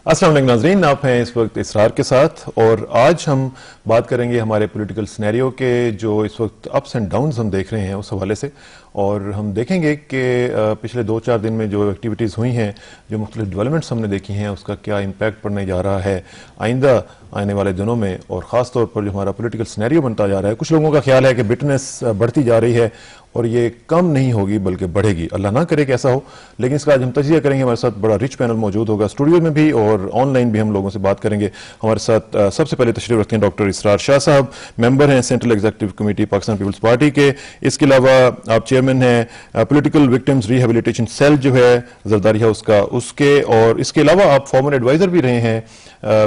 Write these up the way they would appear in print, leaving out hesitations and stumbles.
السلام علیکم ناظرین، آپ ہیں اس وقت اسرار کے ساتھ اور آج ہم بات کریں گے ہمارے پولیٹیکل سینیریو کے جو اس وقت اپس اینڈ ڈاؤنز ہم دیکھ رہے ہیں اس حوالے سے، اور ہم دیکھیں گے کہ پچھلے 2-4 دن میں جو ایکٹیویٹیز ہوئی ہیں، جو مختلف ڈیولپمنٹس ہم نے دیکھی ہیں، اس کا کیا امپیکٹ پڑنے جا رہا ہے آئندہ آنے والے دنوں میں، اور خاص طور پر جو ہمارا پولیٹیکل سینیریو بنتا جا رہا ہے۔ کچھ لوگوں کا خیال ہے کہ بٹنس بڑھتی جا رہی ہے اور یہ کم نہیں ہوگی بلکہ بڑھے گی، اللہ نہ کرے کہ ایسا ہو، لیکن اس کا آج ہم تجزیہ کریں گے۔ ہمارے ساتھ بڑا رچ پینل موجود ہوگا اسٹوڈیو میں بھی، اور آن لائن بھی ہم لوگوں سے بات کریں گے۔ ہمارے ساتھ سب سے پہلے تشریف رکھتے ہیں ڈاکٹر اسرار شاہ صاحب، ممبر ہیں central executive committee Pakistan Peoples Party کے۔ اس کے علاوہ آپ چیئرمین ہیں پولیٹیکل وکٹمز ریہیبلیٹیشن سیل جو ہے زرداری ہاؤس کا، اس کے، اور اس کے علاوہ آپ فارمر ایڈوائزر بھی رہے ہیں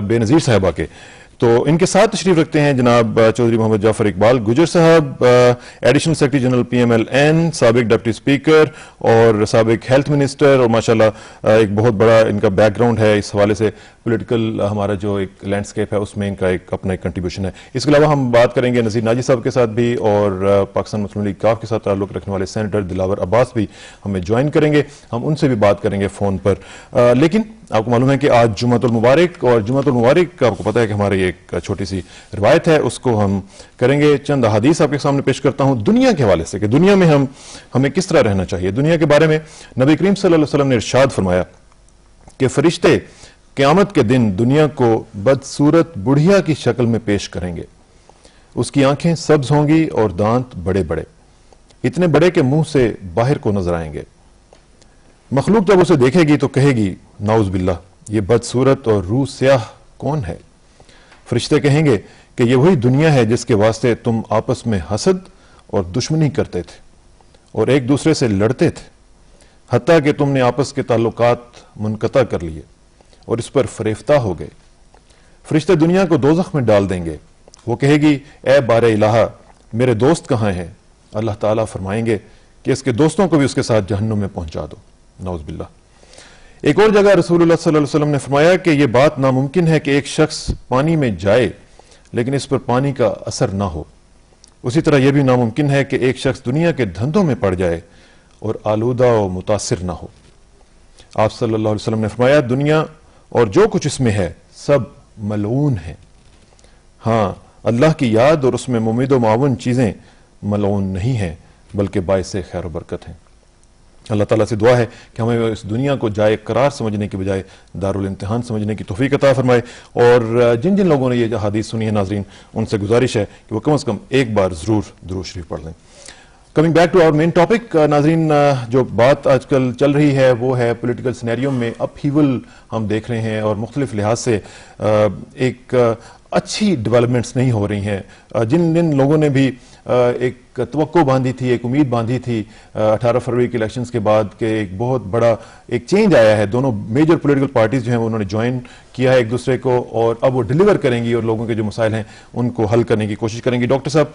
بے نظیر صاحبہ کے۔ تو ان کے ساتھ تشریف رکھتے ہیں جناب چودھری محمد جعفر اقبال گجر صاحب، additional secretary general P M L N, سابق ڈپٹی اسپیکر اور سابق ہیلتھ منسٹر، اور ماشاءاللہ ایک بہت بڑا ان کا بیک گراؤنڈ ہے اس حوالے سے، پولیٹیکل ہمارا جو ایک لینڈسکیپ ہے اس میں ان کا اپنا ایک کنٹریبیوشن ہے۔ اس کے علاوہ ہم بات کریں گے نذیر ناجی صاحب کے ساتھ بھی، اور پاکستان مسلم لیگ کاف کے ساتھ تعلق رکھنے والے سینیٹر دلاور عباس بھی ہمیں جوائن کریں گے، ہم ان سے بھی بات کریں گے فون پر۔ لیکن آپ کو معلوم ہے کہ آج جمعۃ المبارک، اور جمعۃ المبارک آپ کو پتہ ہے کہ ہماری ایک چھوٹی سی روایت ہے، اس کو ہم کریں گے۔ چند احادیث آپ کے سامنے پیش کرتا ہوں دنیا کے حوالے سے، کہ دنیا میں ہمیں کس طرح رہنا چاہیے۔ دنیا کے بارے میں نبی کریم صلی اللہ علیہ وسلم نے ارشاد فرمایا کہ فرشتے قیامت کے دن دنیا کو بدصورت بڑھیا کی شکل میں پیش کریں گے، اس کی آنکھیں سبز ہوں گی اور دانت بڑے بڑے، اتنے بڑے کہ منہ سے باہر کو نظر آئیں گے۔ مخلوق جب اسے دیکھے گی تو کہے گی نعوذ باللہ، یہ بدصورت اور روح سیاہ کون ہے؟ فرشتے کہیں گے کہ یہ وہی دنیا ہے جس کے واسطے تم آپس میں حسد اور دشمنی کرتے تھے اور ایک دوسرے سے لڑتے تھے، حتیٰ کہ تم نے آپس کے تعلقات منقطع کر لیے اور اس پر فریفتہ ہو گئے۔ فرشتے دنیا کو دوزخ میں ڈال دیں گے، وہ کہے گی اے بار الہا، میرے دوست کہاں ہیں؟ اللہ تعالیٰ فرمائیں گے کہ اس کے دوستوں کو بھی اس کے ساتھ جہنم میں پہنچا دو، نعوذ باللہ۔ ایک اور جگہ رسول اللہ صلی اللہ علیہ وسلم نے فرمایا کہ یہ بات ناممکن ہے کہ ایک شخص پانی میں جائے لیکن اس پر پانی کا اثر نہ ہو، اسی طرح یہ بھی ناممکن ہے کہ ایک شخص دنیا کے دھندوں میں پڑ جائے اور آلودہ و متاثر نہ ہو۔ آپ صلی اللہ علیہ وسلم نے فرمایا دنیا اور جو کچھ اس میں ہے سب ملعون ہیں، ہاں اللہ کی یاد اور اس میں ممید و معاون چیزیں ملعون نہیں ہیں بلکہ باعث خیر و برکت ہیں۔ اللہ تعالیٰ سے دعا ہے کہ ہمیں اس دنیا کو جائے قرار سمجھنے کے بجائے دارالامتحان سمجھنے کی توفیق عطا فرمائے، اور جن جن لوگوں نے یہ حدیث سنی ہے ناظرین، ان سے گزارش ہے کہ وہ کم از کم ایک بار ضرور درود شریف پڑھ لیں۔ Coming back to our main topic ناظرین، جو بات آج کل چل رہی ہے وہ ہے پولیٹیکل سینیریو میں اپہیول ہم دیکھ رہے ہیں، اور مختلف لحاظ سے ایک اچھی ڈیولپمنٹس نہیں ہو رہی ہیں۔ جن لوگوں نے بھی ایک توقع باندھی تھی، ایک امید باندھی تھی 18 فروری کے الیکشنز کے بعد کہ ایک بہت بڑا ایک چینج آیا ہے، دونوں میجر پولیٹیکل پارٹیز جو ہیں انہوں نے جوائن کیا ہے ایک دوسرے کو، اور اب وہ ڈیلیور کریں گی اور لوگوں کے جو مسائل ہیں ان کو حل کرنے کی کوشش کریں گی۔ ڈاکٹر صاحب،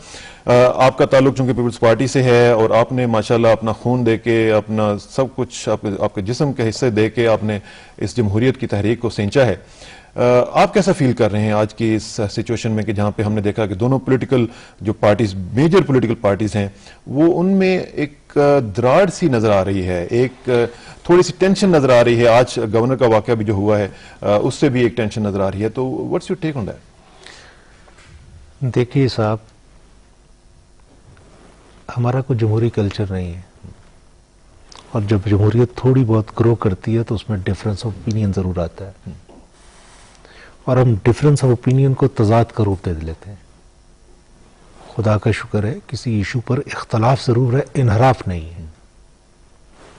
آپ کا تعلق چونکہ پیپلز پارٹی سے ہے، اور آپ نے ماشاءاللہ اپنا خون دے کے، اپنا سب کچھ آپ کے جسم کے حصے دے کے آپ نے اس جمہوریت کی تحریک کو سینچا ہے، آپ کیسا فیل کر رہے ہیں آج کی اس سچویشن میں کہ جہاں پہ ہم نے دیکھا کہ دونوں پولیٹیکل جو پارٹیز، میجر پولیٹیکل پارٹیز ہیں، وہ ان میں ایک دراڑ سی نظر آ رہی ہے، ایک تھوڑی سی ٹینشن نظر آ رہی ہے؟ آج گورنر کا واقعہ بھی جو ہوا ہے اس سے بھی ایک ٹینشن نظر آ رہی ہے، تو what's your take on that? دیکھیے صاحب، ہمارا کوئی جمہوری کلچر نہیں ہے، اور جب جمہوریت تھوڑی بہت گرو کرتی ہے تو اس میں ڈفرینس آف اوپینین ضرور آتا ہے، اور ہم ڈفرینس آف اوپینین کو تضاد کا روپ دے لیتے ہیں۔ خدا کا شکر ہے کسی ایشو پر اختلاف ضرور ہے، انحراف نہیں ہے۔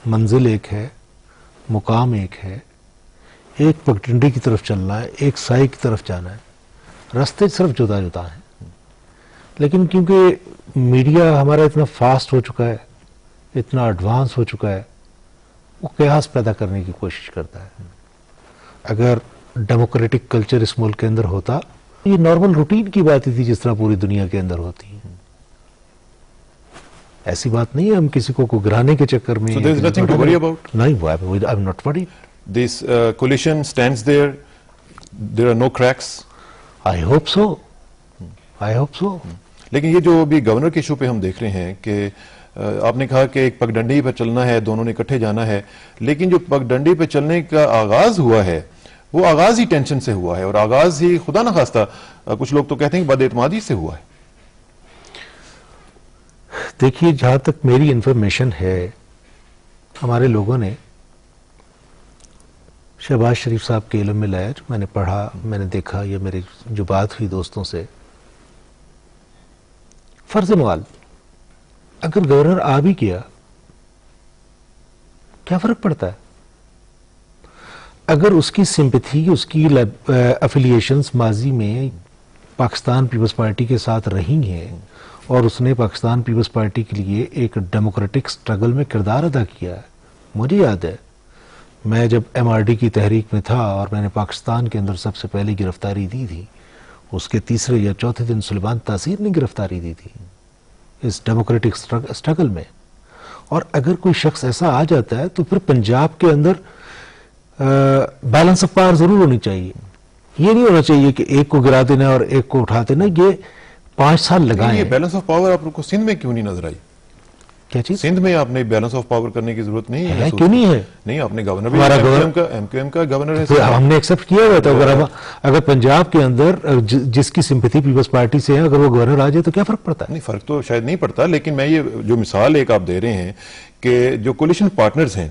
منزل ایک ہے، مقام ایک ہے، ایک پگڈنڈی کی طرف چلنا ہے، ایک سائے کی طرف جانا ہے، راستے صرف جدا جدا ہیں۔ لیکن کیونکہ میڈیا ہمارا اتنا فاسٹ ہو چکا ہے، اتنا ایڈوانس ہو چکا ہے، وہ قیاس پیدا کرنے کی کوشش کرتا ہے۔ اگر ڈیموکریٹک کلچر اس ملک کے اندر ہوتا، یہ نارمل روٹین کی بات ہی تھی جس طرح پوری دنیا کے اندر ہوتی ہے۔ ایسی بات نہیں ہے ہم کسی کو گرانے کے چکر میں۔ So there is nothing to worry about? نہیں، I'm not worried. This coalition stands there. There are no cracks. I hope so. I hope so. لیکن یہ جو ابھی گورنر کے ایشو پہ ہم دیکھ رہے ہیں کہ آپ نے کہا کہ ایک پگڈنڈی پہ چلنا ہے، دونوں نے اکٹھے جانا ہے، لیکن جو پگڈنڈی پہ چلنے کا آغاز ہوا ہے وہ آغاز ہی ٹینشن سے ہوا ہے، اور آغاز ہی خدا نہ خواستہ کچھ لوگ تو کہتے ہیں کہ بد اعتمادی سے ہوا ہے. دیکھیے جہاں تک میری انفارمیشن ہے، ہمارے لوگوں نے شہباز شریف صاحب کے علم میں لایا، جو میں نے پڑھا، میں نے دیکھا، یا میری جو بات ہوئی دوستوں سے، فرض محال اگر گورنر آ بھی گیا کیا فرق پڑتا ہے؟ اگر اس کی سمپتھی، اس کی افیلیشنز ماضی میں پاکستان پیپلز پارٹی کے ساتھ رہی ہیں اور اس نے پاکستان پیپلز پارٹی کے لیے ایک ڈیموکریٹک سٹرگل میں کردار ادا کیا ہے. مجھے یاد ہے میں جب ایم آر ڈی کی تحریک میں تھا اور میں نے پاکستان کے اندر سب سے پہلی گرفتاری دی تھی، اس کے تیسرے یا چوتھے دن سلیمان تاثیر نے گرفتاری دی تھی اس ڈیموکریٹک سٹرگل میں. اور اگر کوئی شخص ایسا آ جاتا ہے تو پھر پنجاب کے اندر بیلنس آف پاور ضرور ہونی چاہیے. یہ نہیں ہونا چاہیے کہ ایک کو گرا دینا اور ایک کو اٹھا دینا. یہ 5 سال لگائے. یہ بیلنس آف پاور آپ کو سندھ میں کیوں نہیں نظر آئی؟ کیا چیز؟ سندھ میں آپ نے بیلنس آف پاور کرنے کی ضرورت نہیں ہے. کیوں نہیں ہے؟ نہیں، آپ نے گورنر بھی ایم کیو ایم کا گورنر ہے. ہم نے ایکسپٹ کیا ہوا تھا. اگر پنجاب کے اندر جس کی سمپتھی پیپلز پارٹی سے ہے اگر وہ گورنر آ جائے تو کیا فرق پڑتا ہے؟ نہیں، فرق تو شاید نہیں پڑتا، لیکن میں یہ جو مثال ایک آپ دے رہے ہیں کہ جو کولیشن پارٹنرز ہیں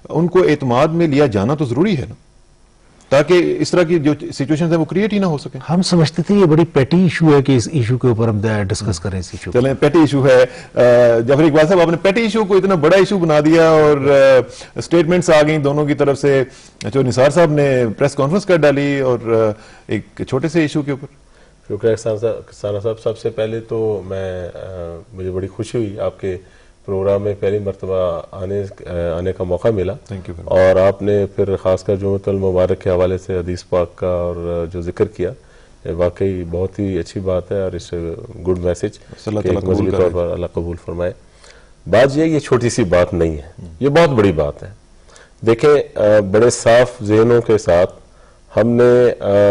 ان کو اعتماد میں لیا جانا تو ضروری ہے نا، تاکہ اس طرح کی جو سچویشنز ہیں وہ کریٹ ہی نہ ہو سکیں. ہم سمجھتے تھے یہ بڑی پیٹی ایشو ہے کہ اس ایشو کے اوپر ہم ڈسکس کریں. اس ایشو چلیں، پیٹی ایشو ہے. جعفر اقبال صاحب، آپ نے پیٹی ایشو کو اتنا بڑا ایشو بنا دیا اور سٹیٹمنٹس آ گئیں دونوں کی طرف سے. جو نثار صاحب نے پریس کانفرنس کر ڈالی اور ایک چھوٹے سے ایشو کے اوپر. شکریہ ثنا صاحب. سب سے پہلے تو مجھے بڑی خوشی ہوئی آپ کے پروگرام میں پہلی مرتبہ آنے کا موقع ملا. اور آپ نے پھر خاص کر جمعۃ المبارک کے حوالے سے حدیث پاک کا اور جو ذکر کیا، واقعی بہت ہی اچھی بات ہے اور اس گڈ میسج مذہبی طور پر اللہ قبول فرمائے. بات یہ چھوٹی سی بات نہیں ہے، یہ بہت بڑی بات ہے. دیکھیں، بڑے صاف ذہنوں کے ساتھ ہم نے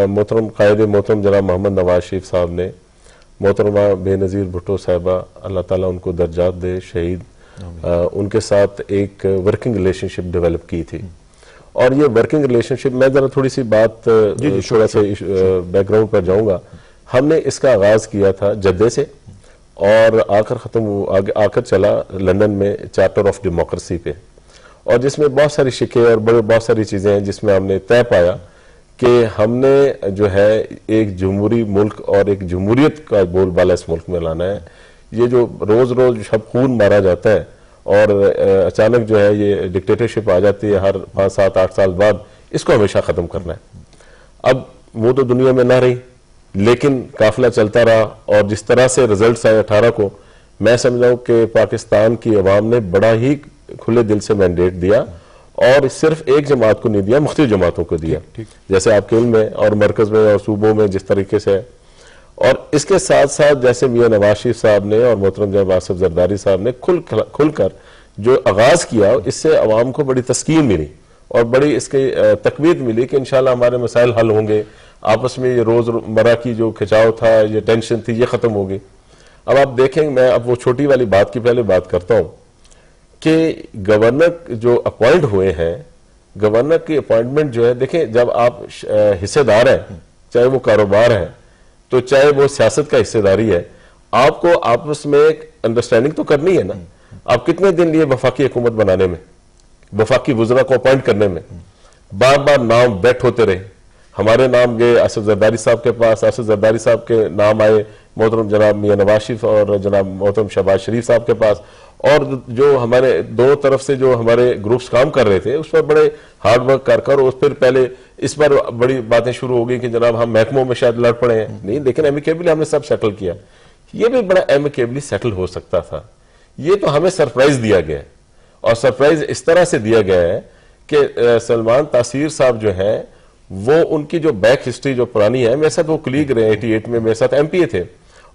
محترم قائد محترم جناب محمد نواز شریف صاحب نے، محترمہ بے نظیر بھٹو صاحبہ اللہ تعالیٰ ان کو درجات دے، شہید، ان کے ساتھ ایک ورکنگ ریلیشن شپ ڈیولپ کی تھی. اور یہ ورکنگ ریلیشن شپ، میں ذرا تھوڑی سی بات تھوڑا سا بیک گراؤنڈ پر جاؤں گا. ہم نے اس کا آغاز کیا تھا جدے سے اور آ کر چلا لندن میں چارٹر آف ڈیموکریسی پہ، اور جس میں بہت ساری شکیں اور بہت ساری چیزیں ہیں جس میں ہم نے طے پایا کہ ہم نے جو ہے ایک جمہوری ملک اور ایک جمہوریت کا بول بالا اس ملک میں لانا ہے. یہ جو روز شب خون مارا جاتا ہے اور اچانک جو ہے یہ ڈکٹیٹرشپ آ جاتی ہے ہر 5 7 8 سال بعد، اس کو ہمیشہ ختم کرنا ہے. اب وہ تو دنیا میں نہ رہی، لیکن قافلہ چلتا رہا، اور جس طرح سے رزلٹس آئے 18 کو، میں سمجھا ہوں کہ پاکستان کی عوام نے بڑا ہی کھلے دل سے مینڈیٹ دیا، اور صرف ایک جماعت کو نہیں دیا، مختلف جماعتوں کو دیا، جیسے آپ کے علم میں اور مرکز میں اور صوبوں میں جس طریقے سے ہے. اور اس کے ساتھ ساتھ جیسے میاں نواز شریف صاحب نے اور محترم جناب آصف زرداری صاحب نے کھل کر جو آغاز کیا، اس سے عوام کو بڑی تسکین ملی اور بڑی اس کی تقویت ملی کہ انشاءاللہ ہمارے مسائل حل ہوں گے. آپس میں یہ روز مرہ کی جو کھچاؤ تھا، یہ ٹینشن تھی، یہ ختم ہوگی. اب آپ دیکھیں، میں اب وہ چھوٹی والی بات کی پہلے بات کرتا ہوں کہ گورنر جو اپوائنٹ ہوئے ہیں، گورنر کی اپوائنٹمنٹ جو ہے، دیکھیں جب آپ حصے دار ہیں، چاہے وہ کاروبار ہے تو چاہے وہ سیاست کا حصہ داری ہے، آپ کو آپس میں ایک انڈرسٹینڈنگ تو کرنی ہے نا. آپ کتنے دن لیے وفاقی حکومت بنانے میں، وفاقی وزراء کو اپوائنٹ کرنے میں، بار بار نام بیٹ ہوتے رہے. ہمارے نام گئے آصف زرداری صاحب کے پاس، آصف زرداری صاحب کے نام آئے محترم جناب میاں نواز شریف اور جناب محترم شہباز شریف صاحب کے پاس، اور جو ہمارے دونوں طرف سے جو ہمارے گروپس کام کر رہے تھے اس پر بڑے ہارڈ ورک کر اور پھر پہلے اس پر بڑی باتیں شروع ہو گئی کہ جناب ہم محکموں میں شاید لڑ پڑے ہیں. نہیں، لیکن ایمیکیبلی ہم نے سب سیٹل کیا. یہ بھی بڑا ایمیکیبلی سیٹل ہو سکتا تھا. یہ تو ہمیں سرپرائز دیا گیا ہے، اور سرپرائز اس طرح سے دیا گیا ہے کہ سلیمان تاثیر صاحب جو ہیں، وہ ان کی جو بیک ہسٹری جو پرانی ہے، میرے ساتھ وہ کلیگ رہے 88 میں، میرے ساتھ MP تھے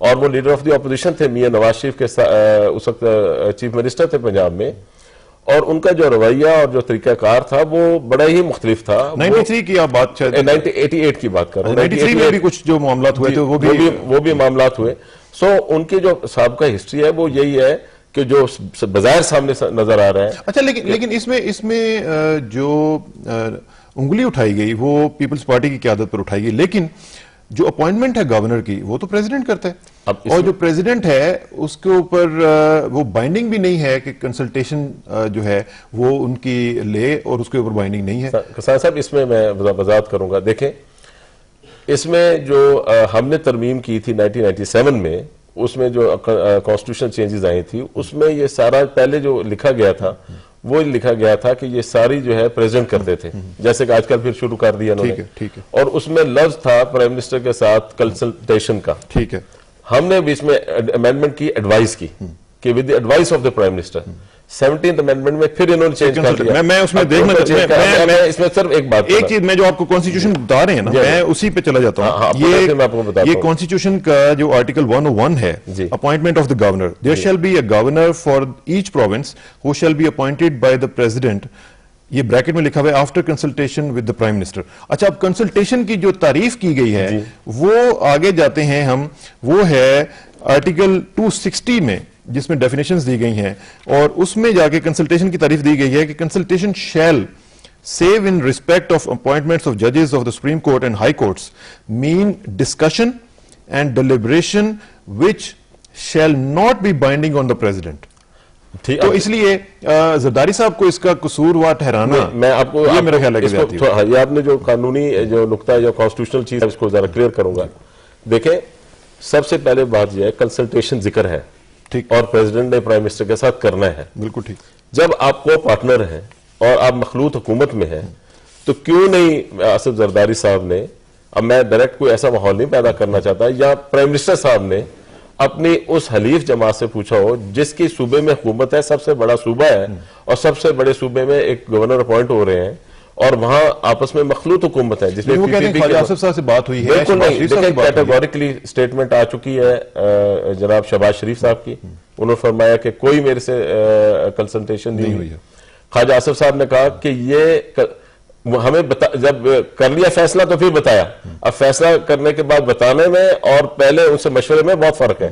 اور وہ لیڈر آف دی اپوزیشن تھے میاں نواز شریف کے اس وقت چیف منسٹر تھے پنجاب میں، اور ان کا جو رویہ اور جو طریقہ کار تھا وہ بڑا ہی مختلف تھا. 93 کی آپ بات، 88 کی بات کر رہا ہوں. 93 میں بھی کچھ جو معاملات ہوئے تھے وہ بھی معاملات ہوئے. ان کی جو سابقہ ہسٹری ہے وہ یہی ہے کہ جو بظاہر سامنے نظر آ رہا ہے. اچھا، لیکن اس میں جو انگلی اٹھائی گئی وہ پیپلز پارٹی کی قیادت پر اٹھائی گئی، لیکن جو اپوائنٹمنٹ ہے گورنر کی وہ تو پریزیڈنٹ کرتا ہے، اور جو پریزیڈنٹ ہے اس کے اوپر وہ بائنڈنگ بھی نہیں ہے کہ کنسلٹیشن جو ہے وہ ان کی لے، اور اس کے اوپر بائنڈنگ نہیں ہے۔ کسان صاحب اس میں وضاحت کروں گا، دیکھیں اس میں جو ہم نے ترمیم کی تھی 1997 میں، اس میں جو کانسٹیٹیوشن چینجز آئی تھی، اس میں یہ سارا پہلے جو لکھا گیا تھا وہ لکھا گیا تھا کہ یہ ساری جو ہے پریزنٹ کرتے تھے، جیسے کہ آج کل پھر شروع کر دیا انہوں نے، اور اس میں لفظ تھا پرائم منسٹر کے ساتھ کنسلٹیشن کا۔ ٹھیک ہے، ہم نے بھی اس میں امینڈمنٹ کی، ایڈوائز کی کہ with the advice of the prime minister. 17th amendment میں پھر انہوں نے چینج کر دیا۔ میں اس میں دیکھنا میں اس میں صرف ایک چیز، میں جو آپ کو کانسٹیٹیوشن بتا رہے ہیں نا، میں اسی پہ چلا جاتا ہوں۔ یہ کانسٹیٹیوشن کا جو آرٹیکل 101 ہے، appointment of the governor, there shall be a governor for each province who shall be appointed by the president, یہ بریکٹ میں لکھا ہوا ہے، after consultation with the prime minister. اچھا، اب کنسلٹیشن کی جو تعریف کی گئی ہے وہ آگے جاتے ہیں ہم، وہ ہے آرٹیکل 260 میں، جس میں ڈیفینیشنز دی گئی ہیں، اور اس میں جا کے کنسلٹیشن کی تعریف دی گئی ہے کہ consultation shall save in respect of appointments of ججز of the Supreme Court and high courts mean discussion and deliberation which shall not be binding on the president. تو اس لیے زرداری صاحب کو اس کا قصوروار ٹھہرانا، میں آپ کو یہ میرا خیال ہے کہ یہ آپ نے جو قانونی جو نقطہ ہے، جو کانسٹیٹیوشنل چیز ہے، اس کو ذرا کلیئر کروں گا۔ دیکھیں سب سے پہلے بات یہ ہے، کنسلٹیشن ذکر ہے اور پریزیڈنٹ نے پرائم منسٹر کے ساتھ کرنا ہے۔ بالکل ٹھیک۔ جب آپ کو پارٹنر ہیں اور آپ مخلوط حکومت میں ہیں تو کیوں نہیں آصف زرداری صاحب نے، اب میں ڈائریکٹ کوئی ایسا ماحول نہیں پیدا کرنا چاہتا، یا پرائم منسٹر صاحب نے اپنی اس حلیف جماعت سے پوچھا ہو جس کی صوبے میں حکومت ہے، سب سے بڑا صوبہ ہے، اور سب سے بڑے صوبے میں ایک گورنر اپوائنٹ ہو رہے ہیں، اور وہاں آپس میں مخلوط حکومت ہے جس میں خواجہ آصف صاحب سے بات ہوئی ہے، بالکل نہیں، لیکن کیٹیگوریکلی سٹیٹمنٹ آ چکی ہے جناب شہباز شریف صاحب کی، انہوں نے فرمایا کہ کوئی میرے سے کنسلٹیشن نہیں ہوئی ہے۔ خواجہ آصف صاحب نے کہا کہ یہ ہمیں جب کر لیا فیصلہ تو پھر بتایا، اب فیصلہ کرنے کے بعد بتانے میں اور پہلے ان سے مشورے میں بہت فرق ہے۔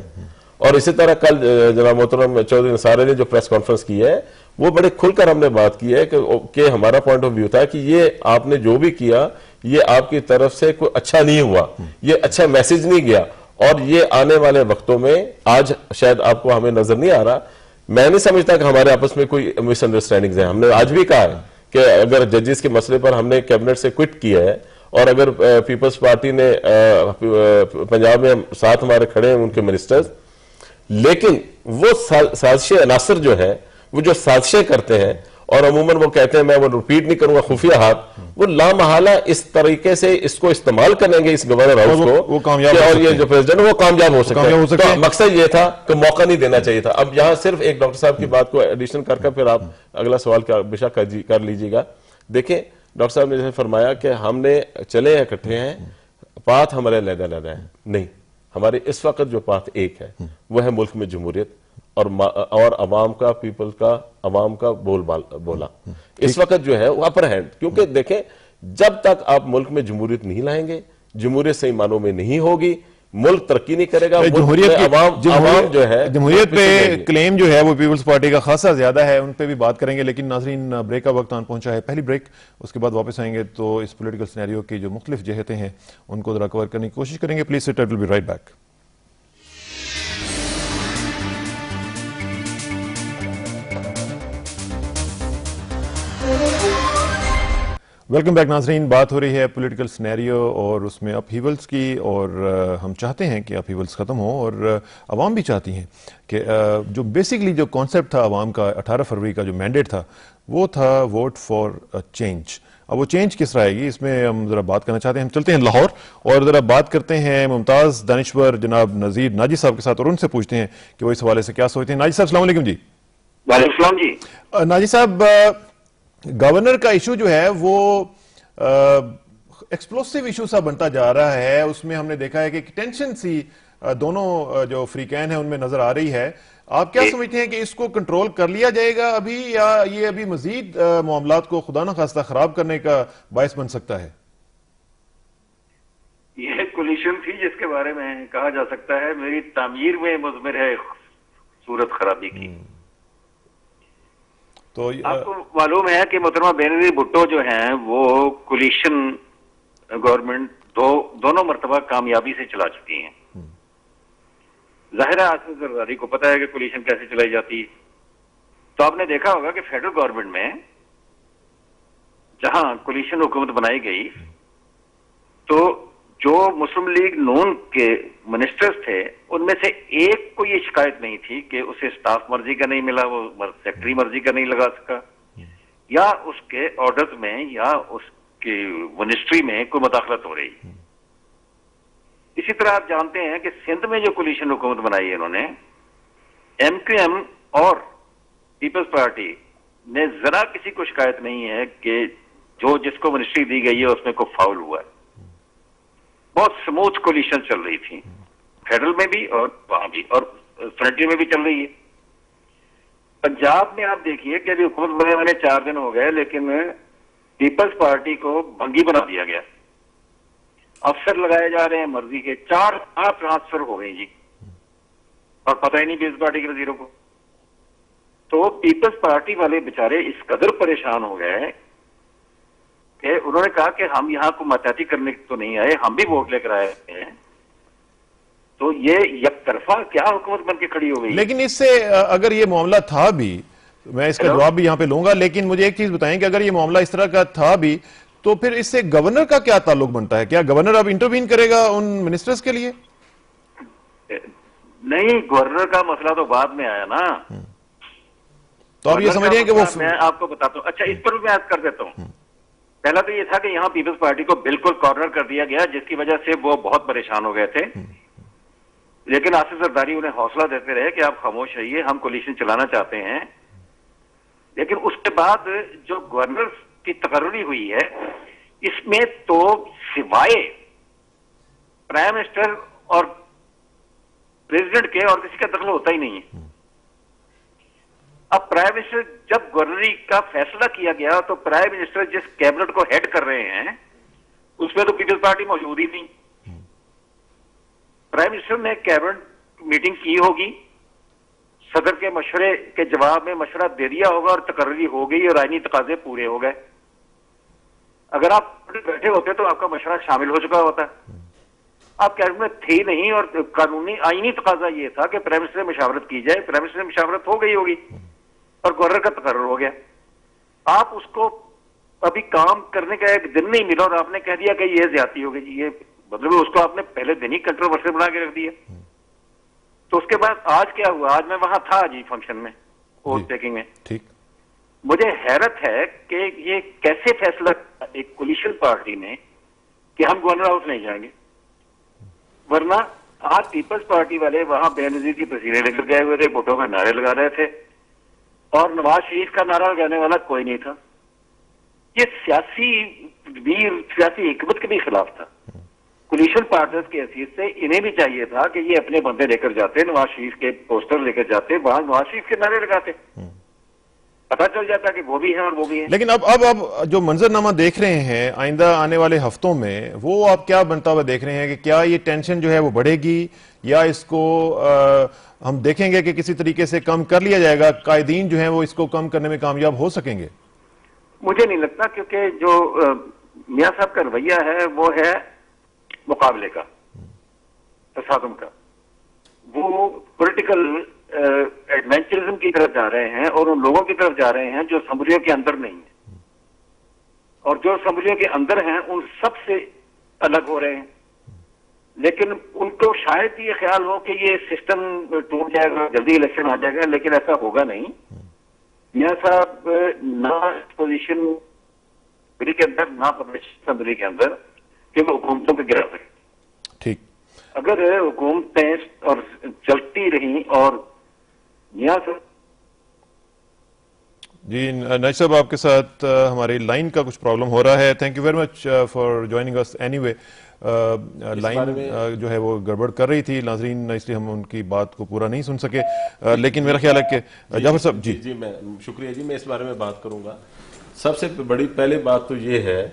اور اسی طرح کل جناب محترم چودھری نثار نے جو پریس کانفرنس کی ہے، وہ بڑے کھل کر ہم نے بات کی ہے کہ ہمارا پوائنٹ آف ویو تھا کہ یہ آپ نے جو بھی کیا یہ آپ کی طرف سے کوئی اچھا نہیں ہوا، یہ اچھا میسج نہیں گیا، اور یہ آنے والے وقتوں میں، آج شاید آپ کو ہمیں نظر نہیں آ رہا، میں نہیں سمجھتا کہ ہمارے آپس میں کوئی مس انڈرسٹینڈنگز ہیں۔ ہم نے آج بھی کہا ہے کہ اگر ججز کے مسئلے پر ہم نے کیبنٹ سے کوئٹ کیا ہے، اور اگر پیپلز پارٹی نے پنجاب میں ساتھ ہمارے کھڑے ہیں ان کے منسٹرز، لیکن وہ سازشی عناصر جو ہے، وہ جو سازشیں کرتے ہیں، اور عموماً وہ کہتے ہیں، میں وہ ریپیٹ نہیں کروں گا، خفیہ ہاتھ، وہ لامحالہ اس طریقے سے اس کو استعمال کریں گے اس گورنر ہاؤس کو، اور یہ جو پریزیڈنٹ وہ کامیاب ہو سکتے ہیں۔ تو مقصد یہ تھا کہ موقع نہیں دینا چاہیے تھا۔ اب یہاں صرف ایک ڈاکٹر صاحب کی بات کو ایڈیشن کر پھر آپ اگلا سوال بے شک کر لیجیے گا۔ دیکھیں ڈاکٹر صاحب نے جیسے فرمایا کہ ہم نے چلے ہیں اکٹھے ہیں، پاتھ ہمارے علیحدہ ہے، نہیں، ہمارے اس وقت جو پاتھ ایک ہے وہ ہے ملک میں جمہوریت اور عوام کا، پیپل کا، عوام کا بولا اس وقت جو ہے وہ اپر ہینڈ، کیونکہ دیکھیں جب تک آپ ملک میں جمہوریت نہیں لائیں گے، جمہوریت صحیح معنوں میں نہیں ہوگی، ملک ترقی نہیں کرے گا، عوام جو ہے جمہوریت پہ کلیم جو ہے وہ پیپلز پارٹی کا خاصا زیادہ ہے، ان پہ بھی بات کریں گے، لیکن ناظرین بریک کا وقت آن پہنچا ہے، پہلی بریک، اس کے بعد واپس آئیں گے تو اس پولیٹیکل سینیریو کی جو مختلف جہتیں ہیں ان کو ذرا کور کرنے کی کوشش کریں گے۔ Please sit, I will be right back. Welcome back ناظرین، بات ہو رہی ہے پولیٹیکل سینیریو اور اس میں اپ ہیولز کی، اور ہم چاہتے ہیں کہ اپ ہیولز ختم ہو، اور عوام بھی چاہتی ہیں کہ جو بیسکلی جو کانسیپٹ تھا عوام کا 18 فروری کا جو مینڈیٹ تھا وہ تھا ووٹ فار چینج۔ اب وہ چینج کس طرح آئے گی، اس میں ہم ذرا بات کرنا چاہتے ہیں۔ ہم چلتے ہیں لاہور اور ذرا بات کرتے ہیں ممتاز دانشور جناب نذیر ناجی صاحب کے ساتھ، اور ان سے پوچھتے ہیں کہ وہ اس حوالے سے کیا سوچتے ہیں۔ ناجی صاحب السلام علیکم۔ جی وعلیکم السلام جی۔ ناجی صاحب، گورنر کا ایشو جو ہے وہ ایکسپلوسیو ایشو سا بنتا جا رہا ہے، اس میں ہم نے دیکھا ہے کہ ٹینشن سی دونوں جو فریقین ہیں ان میں نظر آ رہی ہے۔ آپ کیا سمجھتے ہیں کہ اس کو کنٹرول کر لیا جائے گا ابھی، یا یہ ابھی مزید معاملات کو خدا نخواستہ خراب کرنے کا باعث بن سکتا ہے؟ یہ کولیشن تھی جس کے بارے میں کہا جا سکتا ہے میری تعمیر میں مضمر ہے صورت خرابی کی۔ تو آپ کو معلوم ہے کہ محترمہ بینظیر بھٹو جو ہیں وہ کولیشن گورنمنٹ دونوں مرتبہ کامیابی سے چلا چکی ہیں. ظاہر ہے آصف زرداری کو پتا ہے کہ کولیشن کیسے چلائی جاتی ہے. تو آپ نے دیکھا ہوگا کہ فیڈرل گورنمنٹ میں جہاں کولیشن حکومت بنائی گئی تو جو مسلم لیگ نون کے منسٹرز تھے ان میں سے ایک کو یہ شکایت نہیں تھی کہ اسے سٹاف مرضی کا نہیں ملا, وہ سیکٹری مرضی کا نہیں لگا سکا, یا اس کے آرڈرز میں یا اس کی منسٹری میں کوئی مداخلت ہو رہی. اسی طرح آپ جانتے ہیں کہ سندھ میں جو کولیشن حکومت بنائی ہے انہوں نے, ایم کیو ایم اور پیپلز پارٹی نے ذرا کسی کو شکایت نہیں ہے کہ جو جس کو منسٹری دی گئی ہے اس میں کوئی فاؤل ہوا ہے. بہت سموتھ کولیشن چل رہی تھی فیڈرل میں بھی اور وہاں بھی, اور فرنٹیئر میں بھی چل رہی ہے. پنجاب میں آپ دیکھیے کہ ابھی حکومت بنے والے 4 دن ہو گئے لیکن پیپلز پارٹی کو بھنگی بنا دیا گیا. افسر لگائے جا رہے ہیں مرضی کے, 4 ٹرانسفر ہو گئے جی, اور پتہ ہی نہیں پیپلز پارٹی کے وزیروں کو. تو پیپلز پارٹی والے بیچارے اس قدر پریشان ہو گئے کہ انہوں نے کہا کہ ہم یہاں کو ماتحتی کرنے تو نہیں آئے, ہم بھی ووٹ لے کر آئے ہیں. تو یہ یک طرفہ کیا حکومت بن کے کھڑی ہو گئی. لیکن اس سے اگر یہ معاملہ تھا بھی, میں اس کا جواب بھی یہاں پہ لوں گا, لیکن مجھے ایک چیز بتائیں کہ اگر یہ معاملہ اس طرح کا تھا بھی تو پھر اس سے گورنر کا کیا تعلق بنتا ہے؟ کیا گورنر اب انٹروین کرے گا ان منسٹرز کے لیے؟ نہیں, گورنر کا مسئلہ تو بعد میں آیا نا. تو آپ یہ سمجھ رہے ہیں کہ وہ میں آپ کو بتاتا ہوں. اچھا, اس پر بھی میں عرض کر دیتا ہوں. پہلا تو یہ تھا کہ یہاں پیپلز پارٹی کو بالکل کارنر کر دیا گیا جس کی وجہ سے وہ بہت پریشان ہو گئے تھے. لیکن آصف زرداری انہیں حوصلہ دیتے رہے کہ آپ خاموش رہیے, ہم کولیشن چلانا چاہتے ہیں. لیکن اس کے بعد جو گورنر کی تقرری ہوئی ہے اس میں تو سوائے پرائم منسٹر اور پریزیڈنٹ کے اور کسی کا دخل ہوتا ہی نہیں ہے. اب پرائم منسٹر جب گورنری کا فیصلہ کیا گیا تو پرائم منسٹر جس کیبنٹ کو ہیڈ کر رہے ہیں اس میں تو پیپلز پارٹی موجود ہی نہیں. پرائم منسٹر نے کیبنٹ میٹنگ کی ہوگی, صدر کے مشورے کے جواب میں مشورہ دے دیا ہوگا اور تقرری ہو گئی اور آئینی تقاضے پورے ہو گئے. اگر آپ بیٹھے ہوتے تو آپ کا مشورہ شامل ہو چکا ہوتا. آپ کیبنٹ میں تھے نہیں اور قانونی آئینی تقاضا یہ تھا کہ پرائم منسٹر سے مشاورت کی جائے. پرائم منسٹر سے مشاورت ہو گئی ہوگی اور گورنر کا تقرر ہو گیا. آپ اس کو ابھی کام کرنے کا ایک دن نہیں ملا اور آپ نے کہہ دیا کہ یہ زیادتی ہو گئی. یہ مطلب اس کو آپ نے پہلے دن ہی کنٹروورسی بنا کے رکھ دیا. تو اس کے بعد آج کیا ہوا؟ آج میں وہاں تھا جی فنکشن میں, ووٹ ٹیکنگ میں. ٹھیک, مجھے حیرت ہے کہ یہ کیسے فیصلہ ایک کولیشن پارٹی نے کہ ہم گورنر ہاؤس نہیں جائیں گے, ورنہ آج پیپلز پارٹی والے وہاں بے نظیر کی تصویریں لے کر گئے ہوئے تھے, بھٹو کا نعرے لگا رہے تھے اور نواز شریف کا نعرہ لگانے والا کوئی نہیں تھا. یہ سیاسی حکمت کے بھی خلاف تھا. کولیشن پارٹنرز کی حیثیت سے انہیں بھی چاہیے تھا کہ یہ اپنے بندے لے کر جاتے, نواز شریف کے پوسٹر لے کر جاتے, وہاں نواز شریف کے نعرے لگاتے, پتہ چل جاتا کہ وہ بھی ہیں اور وہ بھی ہیں. لیکن اب جو منظرنامہ دیکھ رہے ہیں آئندہ آنے والے ہفتوں میں, وہ آپ کیا بنتا ہوا دیکھ رہے ہیں کہ کیا یہ ٹینشن جو ہے وہ بڑھے گی یا اس کو ہم دیکھیں گے کہ کسی طریقے سے کم کر لیا جائے گا؟ قائدین جو ہیں وہ اس کو کم کرنے میں کامیاب ہو سکیں گے؟ مجھے نہیں لگتا, کیونکہ جو میاں صاحب کا رویہ ہے وہ ہے مقابلے کا, تصادم کا. وہ پولیٹیکل ایڈونچرزم کی طرف جا رہے ہیں اور ان لوگوں کی طرف جا رہے ہیں جو اسمبلیوں کے اندر نہیں ہیں, اور جو اسمبلیوں کے اندر ہیں ان سب سے الگ ہو رہے ہیں. لیکن ان کو شاید یہ خیال ہو کہ یہ سسٹم ٹوٹ جائے گا, جلدی الیکشن آ جائے گا, لیکن ایسا ہوگا نہیں. میاں صاحب نہ پوزیشن کے اندر نہ اسمبلی کے اندر کہ وہ حکومتوں کو گرا سکے. ٹھیک, اگر حکومتیں اور چلتی رہیں اور میاں صاحب. جی ناجی صاحب, آپ کے ساتھ ہماری لائن کا کچھ پرابلم ہو رہا ہے. Thank you very much for joining us. Anyway line جو ہے وہ گڑبڑ کر رہی تھی ناظرین, اس لیے ہم ان کی بات کو پورا نہیں سن سکے. لیکن میرا خیال ہے کہ جعفر صاحب. جی میں شکریہ جی, میں اس بارے میں بات کروں گا. سب سے بڑی پہلی بات تو یہ ہے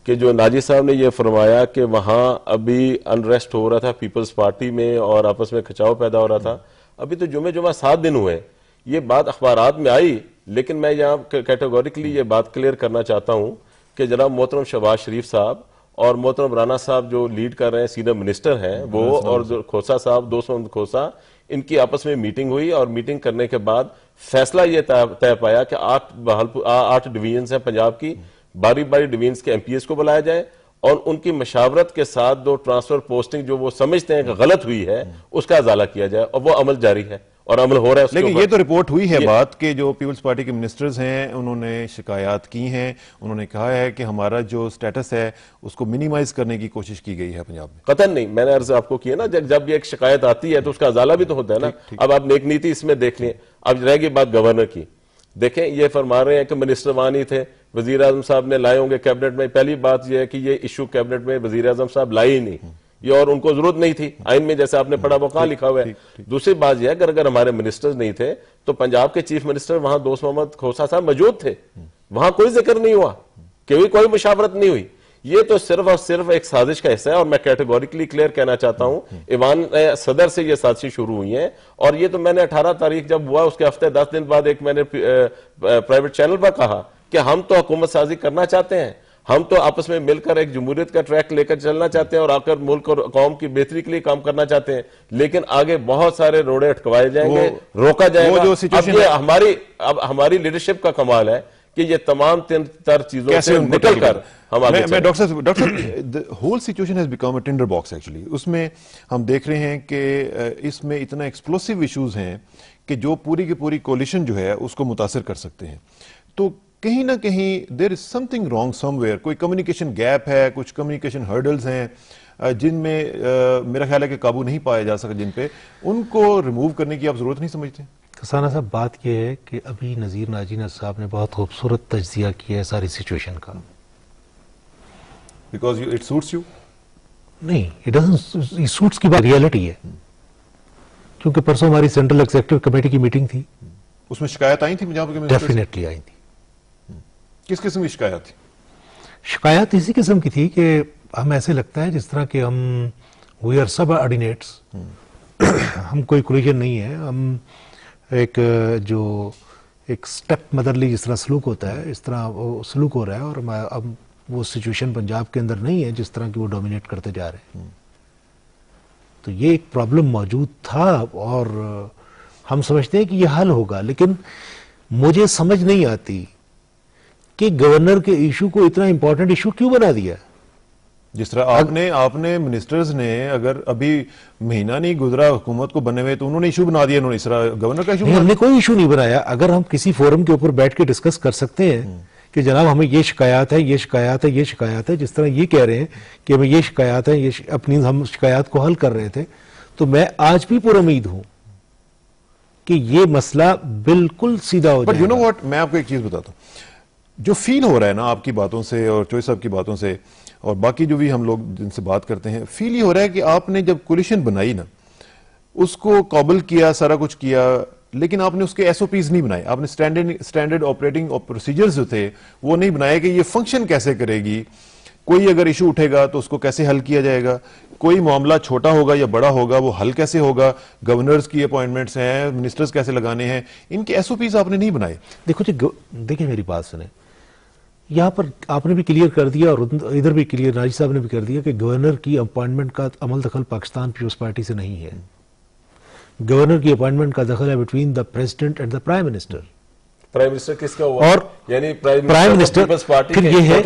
کہ جو ناجی صاحب نے یہ فرمایا کہ وہاں ابھی انریسٹ ہو رہا تھا پیپلز پارٹی میں اور آپس میں کھچاؤ پیدا ہو رہا تھا. ابھی تو جمعہ 7 دن ہوئے, یہ بات اخبارات میں آئی لیکن میں یہاں کیٹیگوریکلی یہ بات کلیئر کرنا چاہتا ہوں کہ جناب محترم شہباز شریف صاحب اور محترم رانا صاحب جو لیڈ کر رہے ہیں سینئر منسٹر ہیں وہ، اور کھوسا صاحب دوست محمد کھوسا، ان کی آپس میں میٹنگ ہوئی اور میٹنگ کرنے کے بعد فیصلہ یہ طے پایا کہ 8 ڈویژنز ہیں پنجاب کی، باری ڈویژنز کے ایم پی ایس کو بلایا جائے اور ان کی مشاورت کے ساتھ جو ٹرانسفر پوسٹنگ جو وہ سمجھتے ہیں کہ غلط ہوئی ہے اس کا ازالہ کیا جائے، اور وہ عمل جاری ہے اور عمل ہو رہا ہے۔ لیکن یہ تو رپورٹ ہوئی ہے بات کہ جو پیپلز پارٹی کے منسٹرز ہیں انہوں نے شکایات کی ہیں، انہوں نے کہا ہے کہ ہمارا جو سٹیٹس ہے اس کو منیمائز کرنے کی کوشش کی گئی ہے پنجاب میں۔ قطعاً نہیں، میں نے عرض آپ کو کیا نا، جب یہ ایک شکایت آتی ہے تو اس کا ازالہ بھی تو ہوتا ہے نا۔ اب آپ نیک نیتی اس میں دیکھ لیں۔ اب رہ گئی بات گورنر کی، دیکھیں یہ فرما رہے ہیں کہ منسٹر وہاں نہیں تھے، وزیر اعظم صاحب نے لائے ہوں گے کیبنٹ میں۔ پہلی بات یہ ہے کہ یہ ایشو کیبنٹ میں وزیر اعظم صاحب لائے ہی نہیں، یہ اور ان کو ضرورت نہیں تھی آئین میں، جیسے آپ نے پڑھا وہ کہاں لکھا ہوا ہے۔ دوسری بات یہ ہے کہ اگر ہمارے منسٹرز نہیں تھے تو پنجاب کے چیف منسٹر وہاں دوست محمد کھوسا صاحب موجود تھے، وہاں کوئی ذکر نہیں ہوا، کوئی مشاورت نہیں ہوئی۔ یہ تو صرف اور صرف ایک سازش کا حصہ ہے، اور میں کیٹیگوریکلی کلیئر کہنا چاہتا ہوں ایوان صدر سے یہ سازشیں شروع ہوئی ہیں، اور یہ تو میں نے 18 تاریخ جب ہوا اس کے ہفتے 10 دن بعد ایک میں نے پرائیویٹ چینل پر کہا کہ ہم تو حکومت سازی کرنا چاہتے ہیں، ہم تو آپس میں مل کر ایک جمہوریت کا ٹریک لے کر چلنا چاہتے ہیں اور آ کر ملک اور قوم کی بہتری کے لیے کام کرنا چاہتے ہیں، لیکن آگے بہت سارے روڑے اٹکوائے جائیں گے، روکا جائے گا۔ اب یہ ہماری لیڈرشپ کا کمال ہے کہ یہ تمام تر چیزوں سے نکل کر ہم آگے چلیں۔ ڈاکٹر صاحب the whole situation has become a tinder box actually۔ اس میں ہم دیکھ رہے ہیں کہ اس میں اتنا ایکسپلوسیو ایشوز ہیں کہ جو پوری کی پوری کولیشن جو ہے اس کو متاثر کر سکتے ہیں، تو کہیں نہ کہیں there is something wrong somewhere, کوئی کمیونیکیشن گیپ ہے، کچھ کمیونیکیشن ہرڈلز ہیں جن میں میرا خیال ہے کہ قابو نہیں پایا جا سکا، جن پہ ان کو ریموو کرنے کی آپ ضرورت نہیں سمجھتے؟ کسانہ صاحب بات یہ ہے کہ ابھی نذیر ناجی صاحب نے بہت خوبصورت تجزیہ کیا ہے ساری سچویشن کا۔ Because it suits you? نہیں، اٹ ڈزنٹ سوٹس کی بات ریالٹی ہے، کیونکہ پرسوں ہماری سینٹرل ایگزیکٹو کمیٹی کی میٹنگ تھی، اس میں شکایت آئی تھی پنجاب کے منسٹر سے؟ ڈیفینیٹلی آئی تھی۔ کس قسم کی شکایت تھی؟ شکایت اسی قسم کی تھی کہ ہم ایسے لگتا ہے جس طرح کہ ہم وی آر سب آرڈینیٹس، ہم کوئی کولیجن نہیں ہے، ہم ایک جو ایک سٹیپ مدرلی جس طرح سلوک ہوتا ہے اس طرح وہ سلوک ہو رہا ہے، اور اب وہ سچویشن پنجاب کے اندر نہیں ہے جس طرح کہ وہ ڈومینیٹ کرتے جا رہے ہیں۔ تو یہ ایک پرابلم موجود تھا اور ہم سمجھتے ہیں کہ یہ حل ہوگا، لیکن مجھے سمجھ نہیں آتی کہ گورنر کے ایشو کو اتنا امپورٹنٹ ایشو کیوں بنا دیا؟ جس طرح آپ نے منسٹرز نے اگر ابھی مہینہ نہیں گزرا حکومت کو بنے ہوئے تو انہوں نے ایشو بنا دیا، انہوں نے اس طرح گورنر کا ایشو نہیں، ہم نے کوئی ایشو نہیں بنایا۔ اگر ہم کسی فورم کے اوپر بیٹھ کے ڈسکس کر سکتے ہیں کہ جناب ہمیں یہ شکایات ہے، یہ شکایات ہے، یہ شکایات ہے، جس طرح یہ کہہ رہے ہیں کہ ہمیں یہ شکایات ہے، یہ اپنی ہم شکایات کو حل کر رہے تھے، تو میں آج بھی پر امید ہوں کہ یہ مسئلہ بالکل سیدھا ہو جائے گا۔ بٹ یو نو واٹ، میں آپ کو ایک چیز بتاتا ہوں، جو فیل ہو رہا ہے نا آپ کی باتوں سے اور چوئی صاحب کی باتوں سے اور باقی جو بھی ہم لوگ جن سے بات کرتے ہیں، فیل یہ ہو رہا ہے کہ آپ نے جب کولیشن بنائی نا، اس کو قابل کیا، سارا کچھ کیا، لیکن آپ نے اس کے ایس او پیز نہیں بنائے، آپ نے سٹینڈرڈ آپریٹنگ پروسیجرز جو تھے وہ نہیں بنائے کہ یہ فنکشن کیسے کرے گی، کوئی اگر ایشو اٹھے گا تو اس کو کیسے حل کیا جائے گا، کوئی معاملہ چھوٹا ہوگا یا بڑا ہوگا وہ حل کیسے ہوگا، گورنرز کی اپوائنٹمنٹس ہیں، منسٹرز کیسے لگانے ہیں، ان کے ایس او پیز آپ نے نہیں بنائے۔ دیکھو جی، دیکھیں میری بات سنیں، یہاں پر آپ نے بھی کلیئر کر دیا اور ادھر بھی کلیئر ناجی صاحب نے بھی کر دیا کہ گورنر کی اپوائنٹمنٹ کا عمل دخل پاکستان پیپلز پارٹی سے نہیں ہے۔ گورنر کی اپوائنٹمنٹ کا دخل ہے between the president and the prime minister. Prime minister کس کا ہوا؟ اور یعنی پرائم منسٹر پیپلز پارٹی پھر یہ ہے،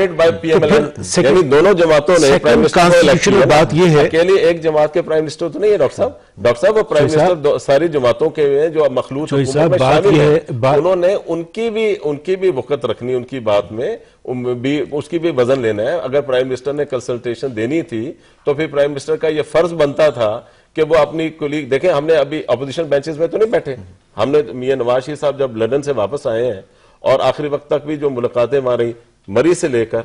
یعنی دونوں جماعتوں نے پرائم منسٹر کو الیکٹ کیا۔ بات یہ ہے اکیلے ایک جماعت کے پرائم منسٹر تو نہیں ہے ڈاکٹر صاحب، ڈاکٹر صاحب وہ پرائم منسٹر ساری جماعتوں کے ہیں جو مخلوط حکومت میں شامل ہیں، انہوں نے ان کی بھی وقت رکھنی، ان کی بات میں اس کی بھی وزن لینا ہے۔ اگر پرائم منسٹر نے کنسلٹیشن دینی تھی تو پھر پرائم منسٹر کا یہ فرض بنتا تھا کہ وہ اپنی کولیگ، دیکھیں ہم نے ابھی اپوزیشن بینچز میں تو نہیں بیٹھے، ہم نے میاں نواز شریف صاحب جب لندن سے واپس آئے ہیں اور آخری وقت تک بھی جو ملاقاتیں ہماری مری سے لے کر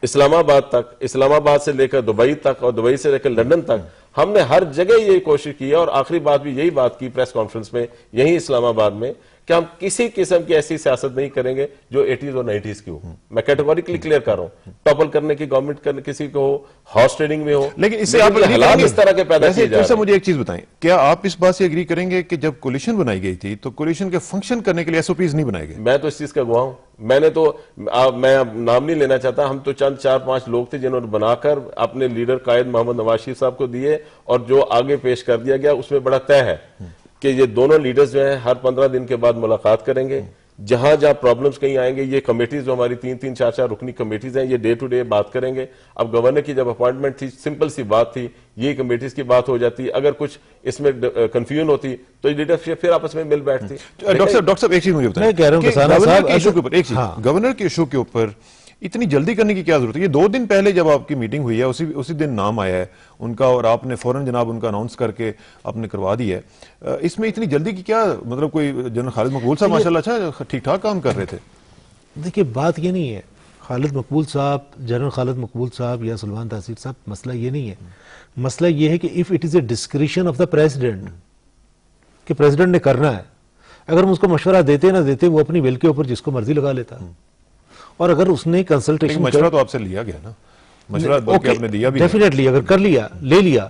اسلام آباد تک، اسلام آباد سے لے کر دبئی تک اور دبئی سے لے کر لندن تک، ہم نے ہر جگہ یہی کوشش کی ہے اور آخری بات بھی یہی بات کی پریس کانفرنس میں یہی اسلام آباد میں کہ ہم کسی قسم کی ایسی سیاست نہیں کریں گے جو 80s اور 90s کی ہو. میں کیٹیگوریکلی کلیئر کر رہا ہوں. ٹاپل کرنے کی گورنمنٹ کسی کو ہو, ہارس ٹریڈنگ میں ہو, لیکن اس سے آپ حالات اس طرح کے پیدا کیے جا رہے ہیں. مجھے ایک چیز بتائیں, کیا آپ اس بات سے اگری کریں گے کہ جب کولیشن بنائی گئی تھی تو کولیشن کے فنکشن کرنے کے لیے SOPs نہیں بنائے گئے؟ میں تو اس چیز کا گواہ ہوں. میں نے تو, میں نام نہیں لینا چاہتا, ہم تو چند 4-5 لوگ تھے جنہوں نے بنا کر اپنے لیڈر قائد محمد نواز شریف صاحب کو دیے, اور جو آگے پیش کر دیا گیا اس میں بڑا طے ہے کہ یہ دونوں لیڈرز جو ہیں ہر 15 دن کے بعد ملاقات کریں گے. جہاں جہاں پرابلمز کہیں آئیں گے, یہ کمیٹیز جو ہماری 3-3, 4-4 رکنی کمیٹیز ہیں, یہ ڈے ٹو ڈے بات کریں گے. اب گورنر کی جب اپوائنٹمنٹ تھی, سمپل سی بات تھی, یہ کمیٹیز کی بات ہو جاتی. اگر کچھ اس میں کنفیوژن ہوتی تو لیڈرشپ پھر آپس میں مل بیٹھتی. ڈاکٹر صاحب ایک چیز مجھے بتائیں, میں کہہ رہا ہوں گورنر کے ایشو کے اوپر اتنی جلدی کرنے کی کیا ضرورت ہے؟ یہ 2 دن پہلے جب آپ کی میٹنگ ہوئی ہے اسی دن نام آیا ہے ان کا, اور آپ نے فوراً جناب ان کا اناؤنس کر کے آپ نے کروا دیا ہے. اس میں اتنی جلدی کی کیا مطلب؟ کوئی جنرل خالد مقبول صاحب ماشاءاللہ اچھا ٹھیک ٹھاک کام کر رہے تھے. دیکھیے بات یہ نہیں ہے خالد مقبول صاحب, جنرل خالد مقبول صاحب یا سلمان تحصیل صاحب, مسئلہ یہ نہیں ہے. مسئلہ یہ ہے کہ if it is a discretion of the president, کہ پریزیڈنٹ نے کرنا ہے, اگر ہم اس کو مشورہ دیتے نہ دیتے وہ اپنی ول کے اوپر جس کو مرضی لگا لیتا. اور اگر اس نے کنسلٹیشن, مشورہ تو آپ سے لیا گیا نا, مشورہ بلکہ آپ نے دیا بھی, ڈیفینیٹلی اگر کر لیا, لے لیا.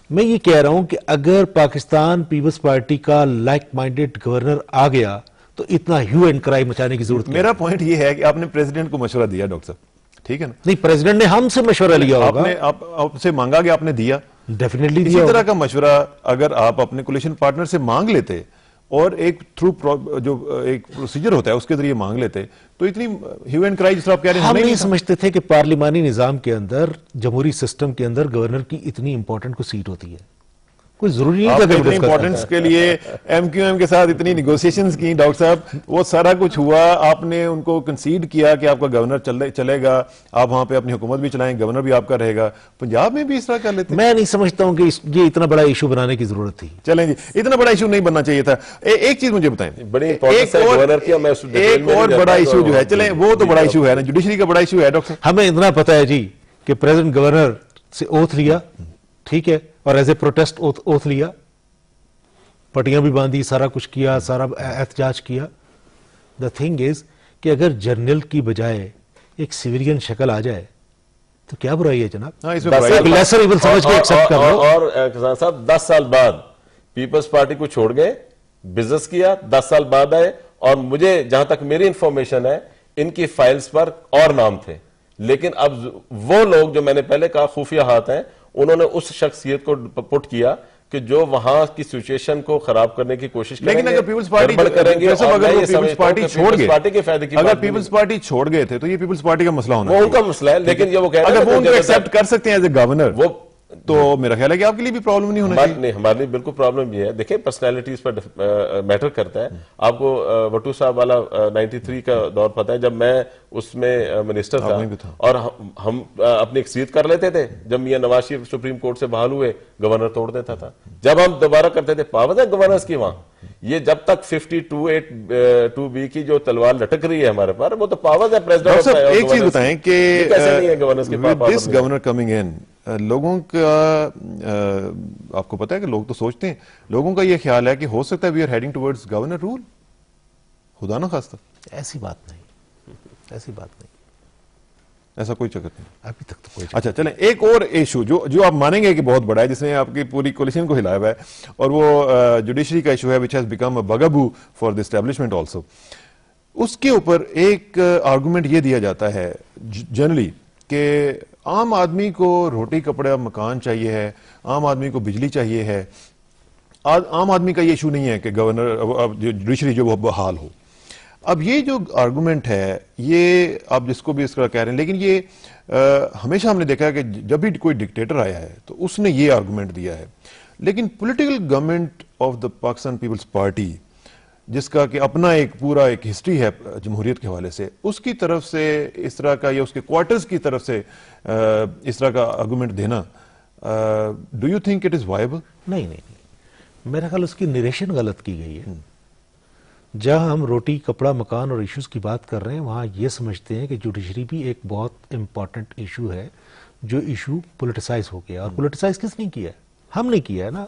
میں یہ کہہ رہا ہوں کہ اگر پاکستان پیپلز پارٹی کا لائک مائنڈڈ گورنر آ گیا تو اتنا ہیو اینڈ کرائی مچانے کی ضرورت. میرا پوائنٹ یہ ہے کہ آپ نے پریزیڈنٹ کو مشورہ دیا ڈاکٹر صاحب, ٹھیک ہے نا؟ نہیں, پریزیڈنٹ نے ہم سے مشورہ لیا ہوگا, آپ سے مانگا کہ آپ نے دیا, ڈیفینیٹلی اسی طرح کا مشورہ اگر آپ اپنے کولیشن پارٹنر سے مانگ لیتے اور ایک تھرو جو ایک پروسیجر ہوتا ہے اس کے ذریعے مانگ لیتے تو اتنی ہیو اینڈ کرائی جس طرح آپ کہہ رہے ہیں. ہم نہیں سمجھتے تھے کہ پارلیمانی نظام کے اندر, جمہوری سسٹم کے اندر گورنر کی اتنی امپورٹنٹ کو سیٹ ہوتی ہے. کوئی ضروری نہیں تھا اتنی امپورٹنس کے لیے MQM کے ساتھ اتنی نیگوسیشنز کی ڈاکٹر صاحب, وہ سارا کچھ ہوا, آپ نے ان کو کنسیڈ کیا کہ آپ کا گورنر چلے گا, آپ وہاں پہ اپنی حکومت بھی چلائیں, گورنر بھی آپ کا رہے گا. پنجاب میں بھی اس طرح کر لیتے. میں نہیں سمجھتا ہوں کہ یہ اتنا بڑا ایشو بنانے کی ضرورت تھی. چلیں جی, اتنا بڑا ایشو نہیں بننا چاہیے تھا. ایک چیز مجھے بتائیں, ایک اور بڑا ایشو جو ہے, چلیں وہ تو بڑا ایشو ہے نا, جوڈیشری کا بڑا ایشو ہے ڈاکٹر صاحب. ہمیں اتنا پتا ہے جی کہ پریزیڈنٹ گورنر سے اوتھ لیا, ٹھیک ہے, اور ایز اے پروٹیسٹ اوتھ لیا, پٹیاں بھی باندھی, سارا کچھ کیا, سارا احتجاج کیا. دا تھنگ از کہ اگر جنرل کی بجائے ایک سیویلین شکل آ جائے تو کیا برائی ہے جناب؟ لیسر ایول سمجھ کے ایکسپٹ کر لو. اور کسان صاحب 10 سال بعد پیپلز پارٹی کو چھوڑ گئے, بزنس کیا, 10 سال بعد آئے, اور مجھے جہاں تک میری انفارمیشن ہے ان کی فائلز پر اور نام تھے, لیکن اب وہ لوگ جو میں نے پہلے کہا خفیہ ہاتھ ہیں, انہوں نے اس شخصیت کو پٹ کیا کہ جو وہاں کی سچویشن کو خراب کرنے کی کوشش کریں گے. لیکن اگر پیپلز پارٹی کریں گے, اگر پیپلز پارٹی چھوڑ گئے, اگر پیپلز پارٹی چھوڑ گئے تھے تو یہ پیپلز پارٹی کا مسئلہ ہونا, وہ ان کا مسئلہ ہے. لیکن یہ وہ کہہ رہے ہیں اگر وہ ان کو ایکسپٹ کر سکتے ہیں ایز اے گورنر, وہ تو میرا خیال ہے کہ آپ کے لیے بھی پرابلم نہیں ہونا چاہیے. نہیں, ہمارے لیے بالکل پرابلم یہ ہے. دیکھیں پرسنالٹیز پر میٹر کرتا ہے. آپ کو وٹو صاحب والا 93 کا دور پتہ ہے, جب میں اس میں منسٹر تھا اور ہم اپنی اکثریت کر لیتے تھے. جب میاں نواز شریف سپریم کورٹ سے بحال ہوئے, گورنر توڑ دیتا تھا. جب ہم دوبارہ کرتے تھے, پاور ہے گورنرز کی وہاں. یہ جب تک 52(2)(b) کی جو تلوار لٹک رہی ہے ہمارے پاس, وہ تو پاور ہے پریزیڈنٹ. ایک چیز بتائیں کہ دس گورنر کمنگ ان, لوگوں کا آپ کو پتا ہے کہ لوگ تو سوچتے ہیں, لوگوں کا یہ خیال ہے کہ ہو سکتا ہے we are heading towards governor rule, خدا نہ خواستہ. ایسی بات نہیں, ایسی بات نہیں, ایسا کوئی چکر نہیں ابھی تک تو کوئی. اچھا چلیں, ایک اور ایشو جو آپ مانیں گے کہ بہت بڑا ہے, جس نے آپ کی پوری کولیشن کو ہلایا ہوا ہے, اور وہ جوڈیشری کا ایشو ہے which has become a bugaboo for the establishment also. اس کے اوپر ایک آرگومنٹ یہ دیا جاتا ہے جنرلی کہ عام آدمی کو روٹی کپڑا مکان چاہیے ہے, عام آدمی کو بجلی چاہیے ہے. عام آدمی کا یہ ایشو نہیں ہے کہ گورنر جوڈیشری جو وہ بحال ہو. اب یہ جو آرگومنٹ ہے, یہ آپ جس کو بھی اس طرح کہہ رہے ہیں, لیکن یہ ہمیشہ ہم نے دیکھا ہے کہ جب بھی کوئی ڈکٹیٹر آیا ہے تو اس نے یہ آرگومنٹ دیا ہے. لیکن political government of the Pakistan Peoples Party, جس کا کہ اپنا ایک پورا ایک ہسٹری ہے جمہوریت کے حوالے سے, اس کی طرف سے اس طرح کا, یا اس کے کوارٹرز کی طرف سے اس طرح کا آرگومنٹ دینا, do you think it is viable? نہیں, میرا خیال اس کی نریشن غلط کی گئی ہے. جہاں ہم روٹی کپڑا مکان اور ایشوز کی بات کر رہے ہیں, وہاں یہ سمجھتے ہیں کہ جوڈیشری بھی ایک بہت امپورٹنٹ ایشو ہے, جو ایشو پولیٹیسائز ہو گیا. اور پولیٹیسائز کس نے کیا ہے؟ ہم نے کیا ہے نا.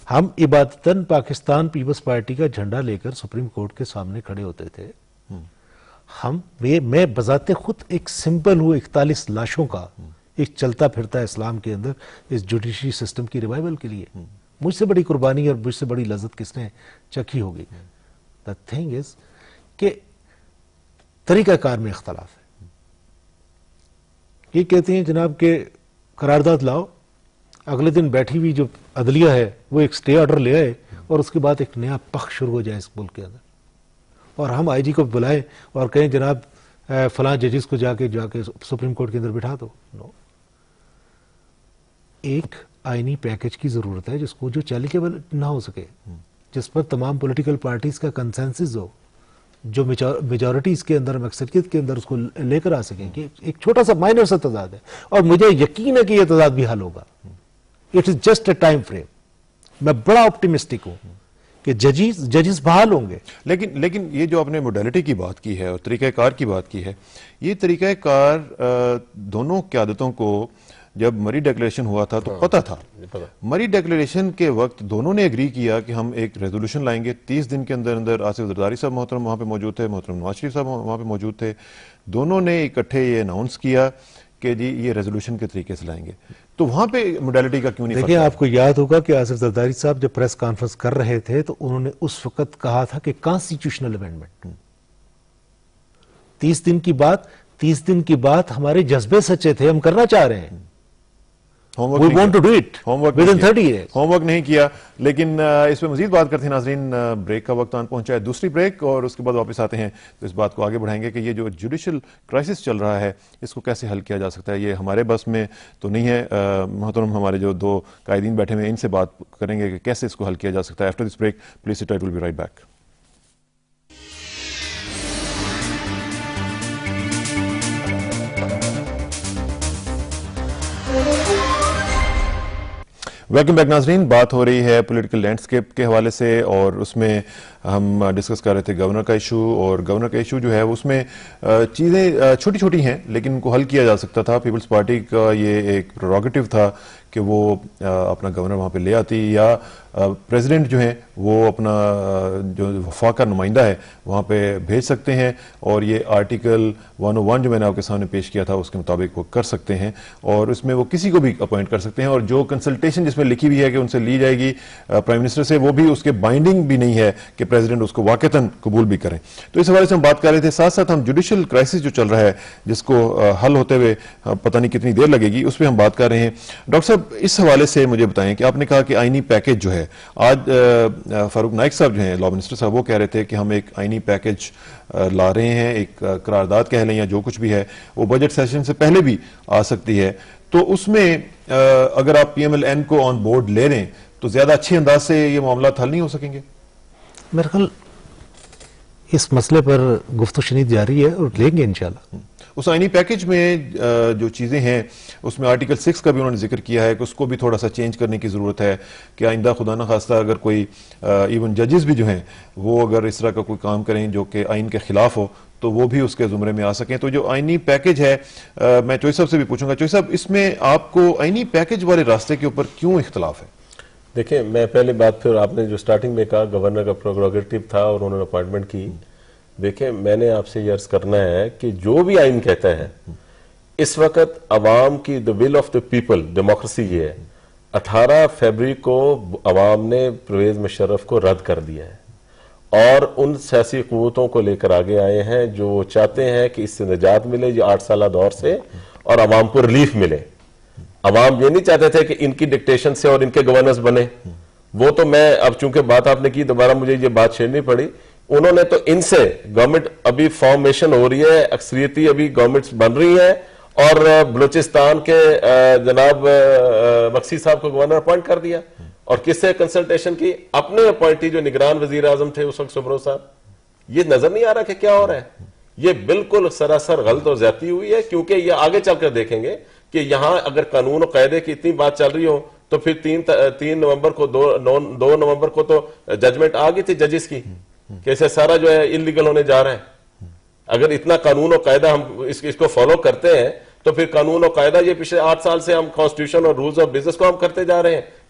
ہم عبادتاً پاکستان پیپلز پارٹی کا جھنڈا لے کر سپریم کورٹ کے سامنے کھڑے ہوتے تھے. میں بذات خود ایک سمپل ہوں 41 لاشوں کا ایک چلتا پھرتا اسلام کے اندر اس جوڈیشری سسٹم کی ریوائیول کے لیے. مجھ سے بڑی قربانی اور مجھ سے بڑی لذت کس نے چکھی ہوگی؟ دا تھنگ از کہ طریقہ کار میں اختلاف ہے. یہ کہتے ہیں جناب کہ قرارداد لاؤ, اگلے دن بیٹھی ہوئی جو عدلیہ ہے وہ ایک سٹے آرڈر لے آئے اور اس کے بعد ایک نیا پخ شروع ہو جائے اس ملک کے اندر, اور ہم آئی جی کو بلائیں اور کہیں جناب فلاں ججز کو جا کے سپریم کورٹ کے اندر بٹھا دو. نو, ایک آئینی پیکج کی ضرورت ہے جس کو جو چیلیجبل نہ ہو سکے, جس پر تمام پولیٹیکل پارٹیز کا کنسنسس ہو, جو میجورٹیز کے اندر اکثریت کے اندر اس کو لے کر آ سکیں کہ ایک چھوٹا سا مائنر سا تضاد ہے, اور مجھے یقین ہے کہ یہ تضاد بھی حل ہوگا. It is just a time frame. میں بڑا آپٹیمسٹک ہوں کہ ججز بحال ہوں گے. لیکن یہ جو آپ نے موڈیلٹی کی بات کی ہے اور طریقہ کار کی بات کی ہے, یہ طریقہ کار دونوں قیادتوں کو جب مری ڈیکلیریشن ہوا تھا تو پتہ تھا. مری ڈیکلیریشن کے وقت دونوں نے اگری کیا کہ ہم ایک ریزولوشن لائیں گے 30 دن کے اندر اندر. آصف زرداری صاحب محترم وہاں پہ موجود تھے, محترم نواز شریف صاحب وہاں پہ موجود تھے. دونوں نے اکٹھے یہ اناؤنس کیا کہ جی یہ ریزولوشن کے طریقے سے لائیں گے. تو وہاں پہ موڈیلٹی کا کیوں نہیں؟ دیکھیں, آپ کو یاد ہوگا کہ آصف زرداری صاحب جب پریس کانفرنس کر رہے تھے تو انہوں نے اس وقت کہا تھا کہ کانسٹیٹیوشنل امینڈمنٹ 30 دن کی بات ہمارے جذبے سچے تھے, ہم کرنا چاہ رہے ہیں. ہوم ورک نہیں کیا. لیکن اس پہ مزید بات کرتے ہیں ناظرین. بریک کا وقت آن پہنچا ہے, دوسری بریک, اور اس کے بعد واپس آتے ہیں تو اس بات کو آگے بڑھائیں گے کہ یہ جو جوڈیشل کرائسس چل رہا ہے اس کو کیسے حل کیا جا سکتا ہے. یہ ہمارے بس میں تو نہیں ہے. محترم ہمارے جو دو قائدین بیٹھے ہوئے ہیں ان سے بات کریں گے کہ کیسے اس کو حل کیا جا سکتا ہے. After this break please sit tight, will be right back. Welcome back ناظرین. بات ہو رہی ہے پولیٹیکل لینڈسکیپ کے حوالے سے, اور اس میں ہم ڈسکس کر رہے تھے گورنر کا ایشو. اور گورنر کا ایشو جو ہے اس میں چیزیں چھوٹی چھوٹی ہیں لیکن ان کو حل کیا جا سکتا تھا. پیپلز پارٹی کا یہ ایک پروگیٹو تھا کہ وہ اپنا گورنر وہاں پہ لے آتی, یا پریزیڈنٹ جو ہیں وہ اپنا جو وفاق کا نمائندہ ہے وہاں پہ بھیج سکتے ہیں, اور یہ آرٹیکل 101 جو میں نے آپ کے سامنے پیش کیا تھا اس کے مطابق وہ کر سکتے ہیں, اور اس میں وہ کسی کو بھی اپوائنٹ کر سکتے ہیں. اور جو کنسلٹیشن جس میں لکھی ہوئی ہے کہ ان سے لی جائے گی پرائم منسٹر سے, وہ بھی اس کے بائنڈنگ بھی نہیں ہے کہ پریزیڈنٹ اس کو واقعتاً قبول بھی کریں. تو اس حوالے سے ہم بات کر رہے تھے. ساتھ ساتھ ہم جوڈیشل کرائسس جو چل رہا ہے جس کو حل ہوتے ہوئے پتہ نہیں کتنی دیر لگے گی اس پہ ہم بات کر رہے ہیں. ڈاکٹر صاحب, اس حوالے سے مجھے بتائیں کہ آپ نے کہا کہ آئینی پیکج جو ہے, آج فاروق نائک صاحب جو ہیں لا منسٹر صاحب وہ کہہ رہے تھے کہ ہم ایک آئینی پیکج لا رہے ہیں, ایک قرارداد کہہ لیں یا جو کچھ بھی ہے وہ بجٹ سیشن سے پہلے بھی آ سکتی ہے. تو اس میں اگر آپ پی ایم ایل این کو آن بورڈ لے رہے ہیں تو زیادہ اچھے انداز سے یہ معاملات حل نہیں ہو سکیں گے؟ میرے خیال اس مسئلے پر گفت و شنید جاری ہے اور لیں گے انشاءاللہ. اس آئینی پیکج میں جو چیزیں ہیں اس میں آرٹیکل 6 کا بھی انہوں نے ذکر کیا ہے کہ اس کو بھی تھوڑا سا چینج کرنے کی ضرورت ہے کہ آئندہ خدا نہ خواستہ اگر کوئی ایون ججز بھی جو ہیں وہ اگر اس طرح کا کوئی کام کریں جو کہ آئین کے خلاف ہو تو وہ بھی اس کے زمرے میں آ سکیں. تو جو آئینی پیکج ہے, میں چوئی صاحب سے بھی پوچھوں گا, چوئی صاحب اس میں آپ کو آئینی پیکج والے راستے کے اوپر کیوں اختلاف ہے؟ دیکھیں, میں پہلے بات, پھر آپ نے جو سٹارٹنگ میں کہا گورنر کا پروگریٹو تھا اور انہوں نے اپوائنٹمنٹ کی. دیکھیں, میں نے آپ سے یہ عرض کرنا ہے کہ جو بھی آئین کہتا ہے اس وقت عوام کی the will of the people democracy یہ ہے. 18 فروری کو عوام نے پرویز مشرف کو رد کر دیا ہے اور ان سیاسی قوتوں کو لے کر آگے آئے ہیں جو چاہتے ہیں کہ اس سے نجات ملے یہ 8 سالہ دور سے اور عوام کو ریلیف ملے. عوام یہ نہیں چاہتے تھے کہ ان کی ڈکٹیشن سے اور ان کے گورنرز بنے. وہ تو میں اب چونکہ بات آپ نے کی دوبارہ مجھے یہ بات چھیڑنی پڑی. انہوں نے تو ان سے گورنمنٹ ابھی فارمیشن ہو رہی ہے, اکثریتی ابھی گورنمنٹس بن رہی ہیں, اور بلوچستان کے جناب مقصد صاحب کو گورنر اپوائنٹ کر دیا. اور کس سے کنسلٹیشن کی؟ اپنے اپوائنٹی جو نگران وزیر اعظم تھے اس وقت سبرو صاحب. یہ نظر نہیں آ رہا کہ کیا ہو رہا ہے؟ یہ بالکل سراسر غلط اور زیادتی ہوئی ہے, کیونکہ یہ آگے چل کر دیکھیں گے کہ یہاں اگر قانون و قاعدے کی اتنی بات چل رہی ہو تو پھر 3 نومبر کو 2 نومبر کو تو ججمنٹ آ گئی تھی ججز کی کہ اسے سارا جو ہے انلیگل ہونے جا رہا ہے. اگر اتنا قانون و قاعدہ ہم اس کو فالو کرتے ہیں تو پھر قانون و قاعدہ یہ پچھلے 8 سال سے ہم کانسٹیٹیوشن اور رولز آف بزنس کو ہم کرتے جا رہے ہیں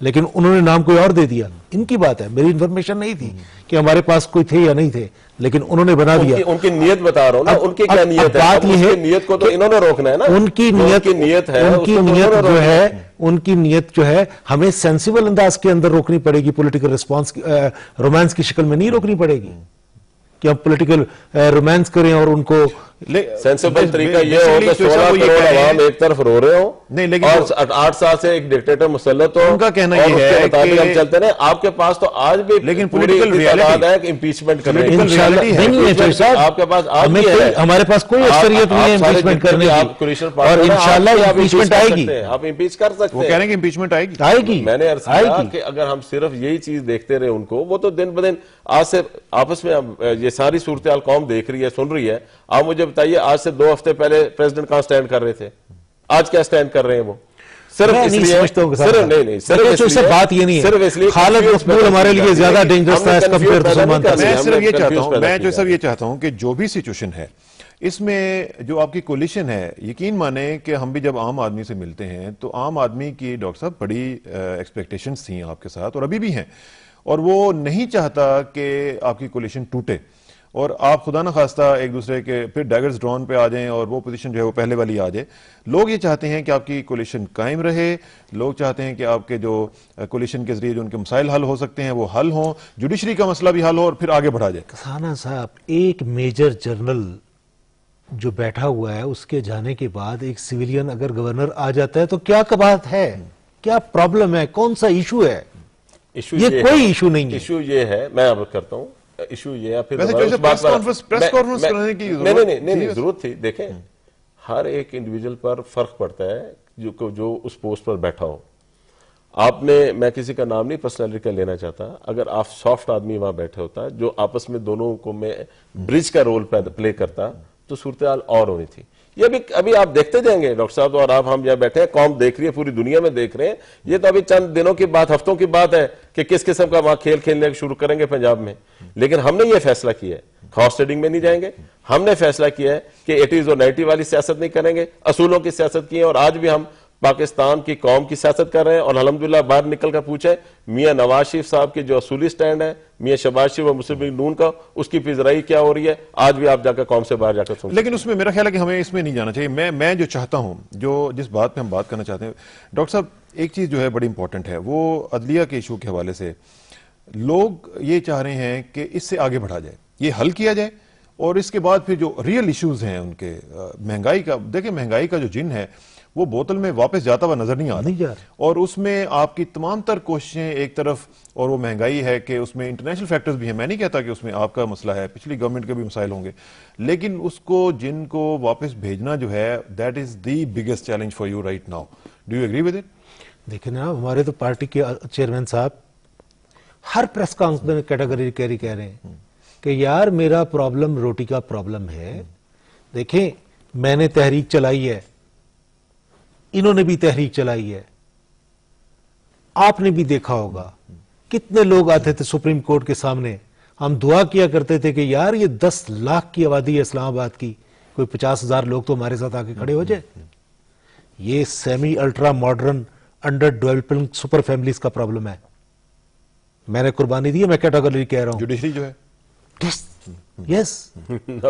لیکن انہوں نے نام کوئی اور دے دیا. ان کی بات ہے, میری انفارمیشن نہیں تھی کہ ہمارے پاس کوئی تھے یا نہیں تھے, لیکن انہوں نے بنا دیا. ان کی نیت بتا رہا ہوں نا, ان کی کیا نیت ہے, بات یہ ہے نیت کو تو انہوں نے روکنا ہے نا. ان کی نیت ہے, ان کی نیت جو ہے ہمیں سینسیبل انداز کے اندر روکنی پڑے گی, پولیٹیکل ریسپانس رومانس کی شکل میں نہیں روکنی پڑے گی کہ ہم پولیٹیکل رومانس کریں اور ان کو. سینسیبل طریقہ یہ ہو کہ 16 کروڑ عوام ایک طرف رو رہے ہوں اور 8 سال سے ایک ڈکٹیٹر مسلط ہو, ان کا کہنا یہ ہے کہ ہم چلتے رہے. آپ کے پاس تو آج بھی لیکن پولیٹیکل ریالٹی ہے کہ امپیچمنٹ کرنے کی. آپ کے پاس ہمارے پاس کوئی اکثریت نہیں ہے امپیچمنٹ کرنے کی, اور انشاءاللہ امپیچمنٹ آئے گی. آپ امپیچ کر سکتے ہیں. وہ کہہ رہے ہیں کہ امپیچمنٹ آئے گی. میں نے عرض کیا کہ اگر ہم صرف یہی چیز دیکھتے رہے ان کو, وہ تو دن بدن آج سے آپس میں یہ ساری صورتحال قوم دیکھ رہی ہے, سن رہی ہے. آپ مجھے بتائیے آج سے 2 ہفتے پہلے پریزیڈنٹ کہاں سٹینڈ کر رہے تھے, آج کیا سٹینڈ کر رہے ہیں وہ؟ صرف اس لیے صرف بات یہ نہیں ہے خالد مقبول ہمارے لیے زیادہ ڈینجرس تھا اس کمپیئر ٹو سلمان تاثیر. میں صرف یہ چاہتا ہوں کہ جو بھی سچویشن ہے اس میں جو آپ کی کولیشن ہے, یقین مانیں کہ ہم بھی جب عام آدمی سے ملتے ہیں تو عام آدمی کی ڈاکٹر صاحب بڑی ایکسپیکٹیشنز تھیں آپ کے ساتھ, اور ابھی بھی ہیں, اور وہ نہیں چاہتا کہ آپ کی کولیشن ٹوٹے اور آپ خدا نہ خواستہ ایک دوسرے کے پھر ڈیگرز ڈرون پہ آ جائیں اور وہ پوزیشن جو ہے وہ پہلے والی آ جائے. لوگ یہ چاہتے ہیں کہ آپ کی کولیشن قائم رہے, لوگ چاہتے ہیں کہ آپ کے جو کولیشن کے ذریعے جو ان کے مسائل حل ہو سکتے ہیں وہ حل ہوں, جوڈیشری کا مسئلہ بھی حل ہو اور پھر آگے بڑھا جائے. کسانہ صاحب, ایک میجر جنرل جو بیٹھا ہوا ہے اس کے جانے کے بعد ایک سویلین اگر گورنر آ جاتا ہے تو کیا بات ہے, کیا پرابلم ہے, کون سا ایشو ہے؟ یہ کوئی ایشو نہیں ہے. ایشو یہ ہے, میں اب کرتا ہوں, ایشو یہ ہے پھر نہیں ضرورت تھی. دیکھیں ہر ایک انڈیویجول پر فرق پڑتا ہے جو اس پوسٹ پر بیٹھا ہو. آپ نے, میں کسی کا نام نہیں پرسنالٹی کا لینا چاہتا, اگر آپ سافٹ آدمی وہاں بیٹھے ہوتا جو آپس میں دونوں کو میں برج کا رول پلے کرتا تو صورتحال اور ہونی تھی. یہ ابھی آپ دیکھتے جائیں گے ڈاکٹر صاحب, اور آپ ہم یہاں بیٹھے ہیں, قوم دیکھ رہی ہے, پوری دنیا میں دیکھ رہے ہیں. یہ تو ابھی چند دنوں کی بات, ہفتوں کی بات ہے کہ کس قسم کا وہاں کھیل کھیلنے شروع کریں گے پنجاب میں. لیکن ہم نے یہ فیصلہ کیا ہے, ہارس ٹریڈنگ میں نہیں جائیں گے. ہم نے فیصلہ کیا ہے کہ 80s اور 90 والی سیاست نہیں کریں گے, اصولوں کی سیاست کی ہے. اور آج بھی ہم پاکستان کی قوم کی سیاست کر رہے ہیں, اور الحمدللہ باہر نکل کر پوچھیں میاں نواز شریف صاحب کے جو اصولی سٹینڈ ہے, میاں شہباز شریف اور مسلم لیگ نون کا, اس کی پذیرائی کیا ہو رہی ہے آج بھی آپ جا کر قوم سے باہر جا کر سنیں. لیکن اس میں میرا خیال ہے کہ ہمیں اس میں نہیں جانا چاہیے. میں جو چاہتا ہوں, جس بات پہ ہم بات کرنا چاہتے ہیں ڈاکٹر صاحب, ایک چیز جو ہے بڑی امپورٹنٹ ہے, وہ عدلیہ کے ایشو کے حوالے سے لوگ یہ چاہ رہے ہیں کہ اس سے آگے بڑھا جائے, یہ حل کیا جائے, اور اس کے بعد پھر جو ریئل ایشوز ہیں ان کے, مہنگائی کا, دیکھیں مہنگائی کا جو جن ہے وہ بوتل میں واپس جاتا ہوا نظر نہیں آتا, اور اس میں آپ کی تمام تر کوششیں ایک طرف, اور وہ مہنگائی ہے کہ اس میں انٹرنیشنل فیکٹرز بھی ہیں. میں نہیں کہتا کہ اس میں آپ کا مسئلہ ہے, پچھلی گورنمنٹ کے بھی مسائل ہوں گے, لیکن اس کو جن کو واپس بھیجنا جو ہے that is the biggest challenge for you right now. Do you agree with it? دیکھیں نا, ہمارے تو پارٹی کے چیئرمین صاحب ہر پریس کانفرنس میں کیٹیگری کہہ رہے ہیں کہ یار میرا پرابلم روٹی کا پرابلم ہے. دیکھیں میں نے تحریک چلائی ہے, انہوں نے بھی تحریک چلائی ہے, آپ نے بھی دیکھا ہوگا کتنے لوگ آتے تھے سپریم کورٹ کے سامنے. ہم دعا کیا کرتے تھے کہ یار یہ 10 لاکھ کی آبادی ہے اسلام آباد کی, کوئی 50,000 لوگ تو ہمارے ساتھ آگے کھڑے ہو جائے. یہ semi ultra modern under developing super families کا پرابلم ہے. میں نے قربانی دی ہے, میں کیٹیگری کہہ رہا ہوں, جوڈیشری جو ہے یس,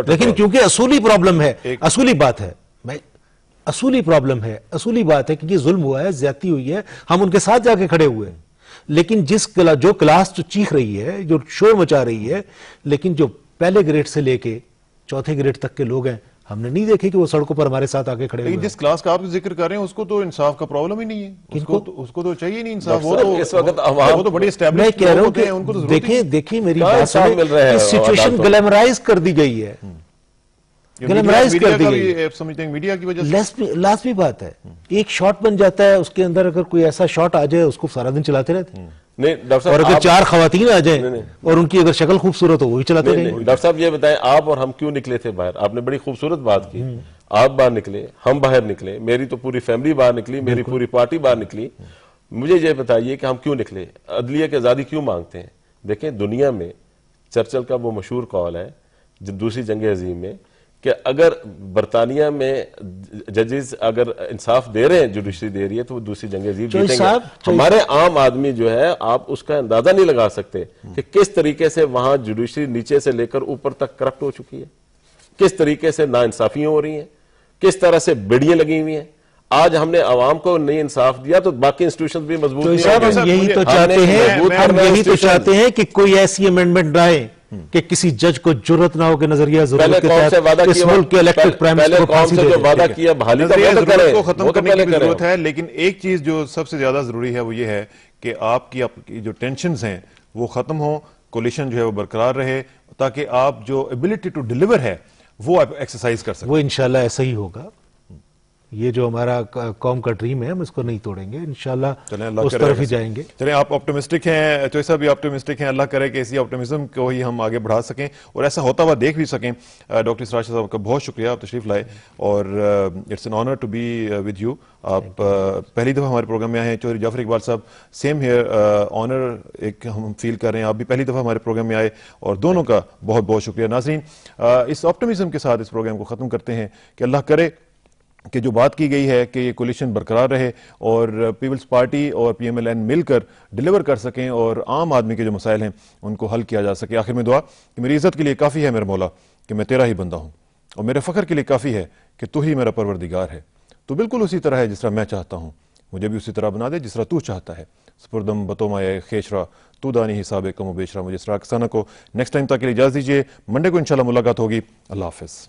لیکن کیونکہ اصولی پرابلم ہے, اصولی بات ہے, اصولی پرابلم ہے, اصولی بات ہے کہ یہ ظلم ہوا ہے, زیادتی ہوئی ہے, ہم ان کے ساتھ جا کے کھڑے ہوئے. لیکن جو کلاس جو چیخ رہی ہے, جو شور مچا رہی ہے, لیکن جو پہلے گریڈ سے لے کے 4تھے گریڈ تک کے لوگ ہیں, ہم نے نہیں دیکھے کہ وہ سڑکوں پر ہمارے ساتھ آگے کھڑے ہوئے. جس کلاس کا آپ ذکر کر رہے ہیں اس کو تو انصاف کا پرابلم ہی نہیں ہے, اس کو تو چاہیے نہیں انصاف. وہ تو بڑی اسٹیبلش, میں کہہ رہا ہوں کہ دیکھیں میری بات سنیں, سچویشن گلیمرائز کر دی گئی ہے, گلیمرائز کر دی گئی, سمجھتے ہیں میڈیا کی وجہ سے. لازمی بات ہے, ایک شاٹ بن جاتا ہے, اس کے اندر اگر کوئی ایسا شاٹ آ جائے اس کو سارا دن چلاتے رہتے ہیں. اور اگر 4 خواتین آ جائیں اور ان کی اگر شکل خوبصورت ہو وہ بھی چلاتے رہیں. ڈاکٹر صاحب یہ بتائیں آپ اور ہم کیوں نکلے تھے باہر؟ آپ نے بڑی خوبصورت بات کی, آپ باہر نکلے, ہم باہر نکلے, میری تو پوری فیملی باہر نکلی, میری پوری پارٹی باہر نکلی. مجھے یہ بتائیے کہ ہم کیوں نکلے, عدلیہ کی آزادی کیوں مانگتے ہیں؟ دیکھیں دنیا میں چرچل کا وہ مشہور قول ہے دوسری جنگ عظیم میں کہ اگر برطانیہ میں ججز اگر انصاف دے رہے ہیں، جوڈیشری دے رہی ہے، تو وہ دوسری جنگ عظیم جیتیں گے. ہمارے عام آدمی جو ہے آپ اس کا اندازہ نہیں لگا سکتے کہ کس طریقے سے وہاں جوڈیشری نیچے سے لے کر اوپر تک کرپٹ ہو چکی ہے، کس طریقے سے ناانصافیاں ہو رہی ہیں، کس طرح سے بیڑیاں لگی ہوئی ہیں. آج ہم نے عوام کو نہیں انصاف دیا تو باقی انسٹیٹیوشنز بھی مضبوط نہیں ہوں گے. ہم یہی تو چاہتے ہیں کہ کوئی ایسی امینڈمنٹ لائے کہ کسی جج کو جرت نہ ہو کہ نظریہ ضرورت کے تحت اس ملک کے الیکٹڈ پرائم منسٹر کو پھانسی دے دے. نظریہ ضرورت کو ختم کرنے کی بھی ضرورت ہے، لیکن ایک چیز جو سب سے زیادہ ضروری ہے وہ یہ ہے کہ آپ کی جو ٹینشنز ہیں وہ ختم ہوں، کولیشن جو ہے وہ برقرار رہے، تاکہ آپ جو ایبلٹی ٹو ڈیلیور ہے وہ آپ ایکسرسائز کر سکیں. وہ انشاءاللہ ایسا ہی ہوگا. یہ جو ہمارا قوم کا ڈریم ہے ہم اس کو نہیں توڑیں گے، انشاءاللہ اس طرف ہی جائیں گے. چلیں، آپ آپٹیمسٹک ہیں، تو ایسا بھی آپٹیمسٹک ہیں. اللہ کرے کہ اسی آپٹیمزم کو ہی ہم آگے بڑھا سکیں اور ایسا ہوتا ہوا دیکھ بھی سکیں. ڈاکٹر اسرار شاہ صاحب کا بہت شکریہ، آپ تشریف لائے اور it's an honour to be with you. آپ پہلی دفعہ ہمارے پروگرام میں آئے ہیں. چودھری جعفر اقبال صاحب، سیم ہیئر، آنر ایک ہم فیل کر رہے ہیں. آپ بھی پہلی دفعہ ہمارے پروگرام میں آئے اور دونوں کا بہت بہت شکریہ. ناظرین، اس آپٹیمزم کے ساتھ اس پروگرام کو ختم کرتے ہیں کہ اللہ کرے کہ جو بات کی گئی ہے کہ یہ کولیشن برقرار رہے اور پیپلز پارٹی اور پی ایم ایل این مل کر ڈیلیور کر سکیں اور عام آدمی کے جو مسائل ہیں ان کو حل کیا جا سکے. آخر میں دعا کہ میری عزت کے لیے کافی ہے میرے مولا کہ میں تیرا ہی بندہ ہوں، اور میرے فخر کے لیے کافی ہے کہ تو ہی میرا پروردگار ہے. تو بالکل اسی طرح ہے جس طرح میں چاہتا ہوں، مجھے بھی اسی طرح بنا دے جس طرح تو چاہتا ہے. سپردم بتومائے خیشرا تو دانی حساب کم و بیشرا. مجھے اسرار کسانہ کو نیکسٹ ٹائم تک کے لیے اجازت دیجیے. منڈے کو انشاءاللہ ملاقات ہوگی. اللہ حافظ.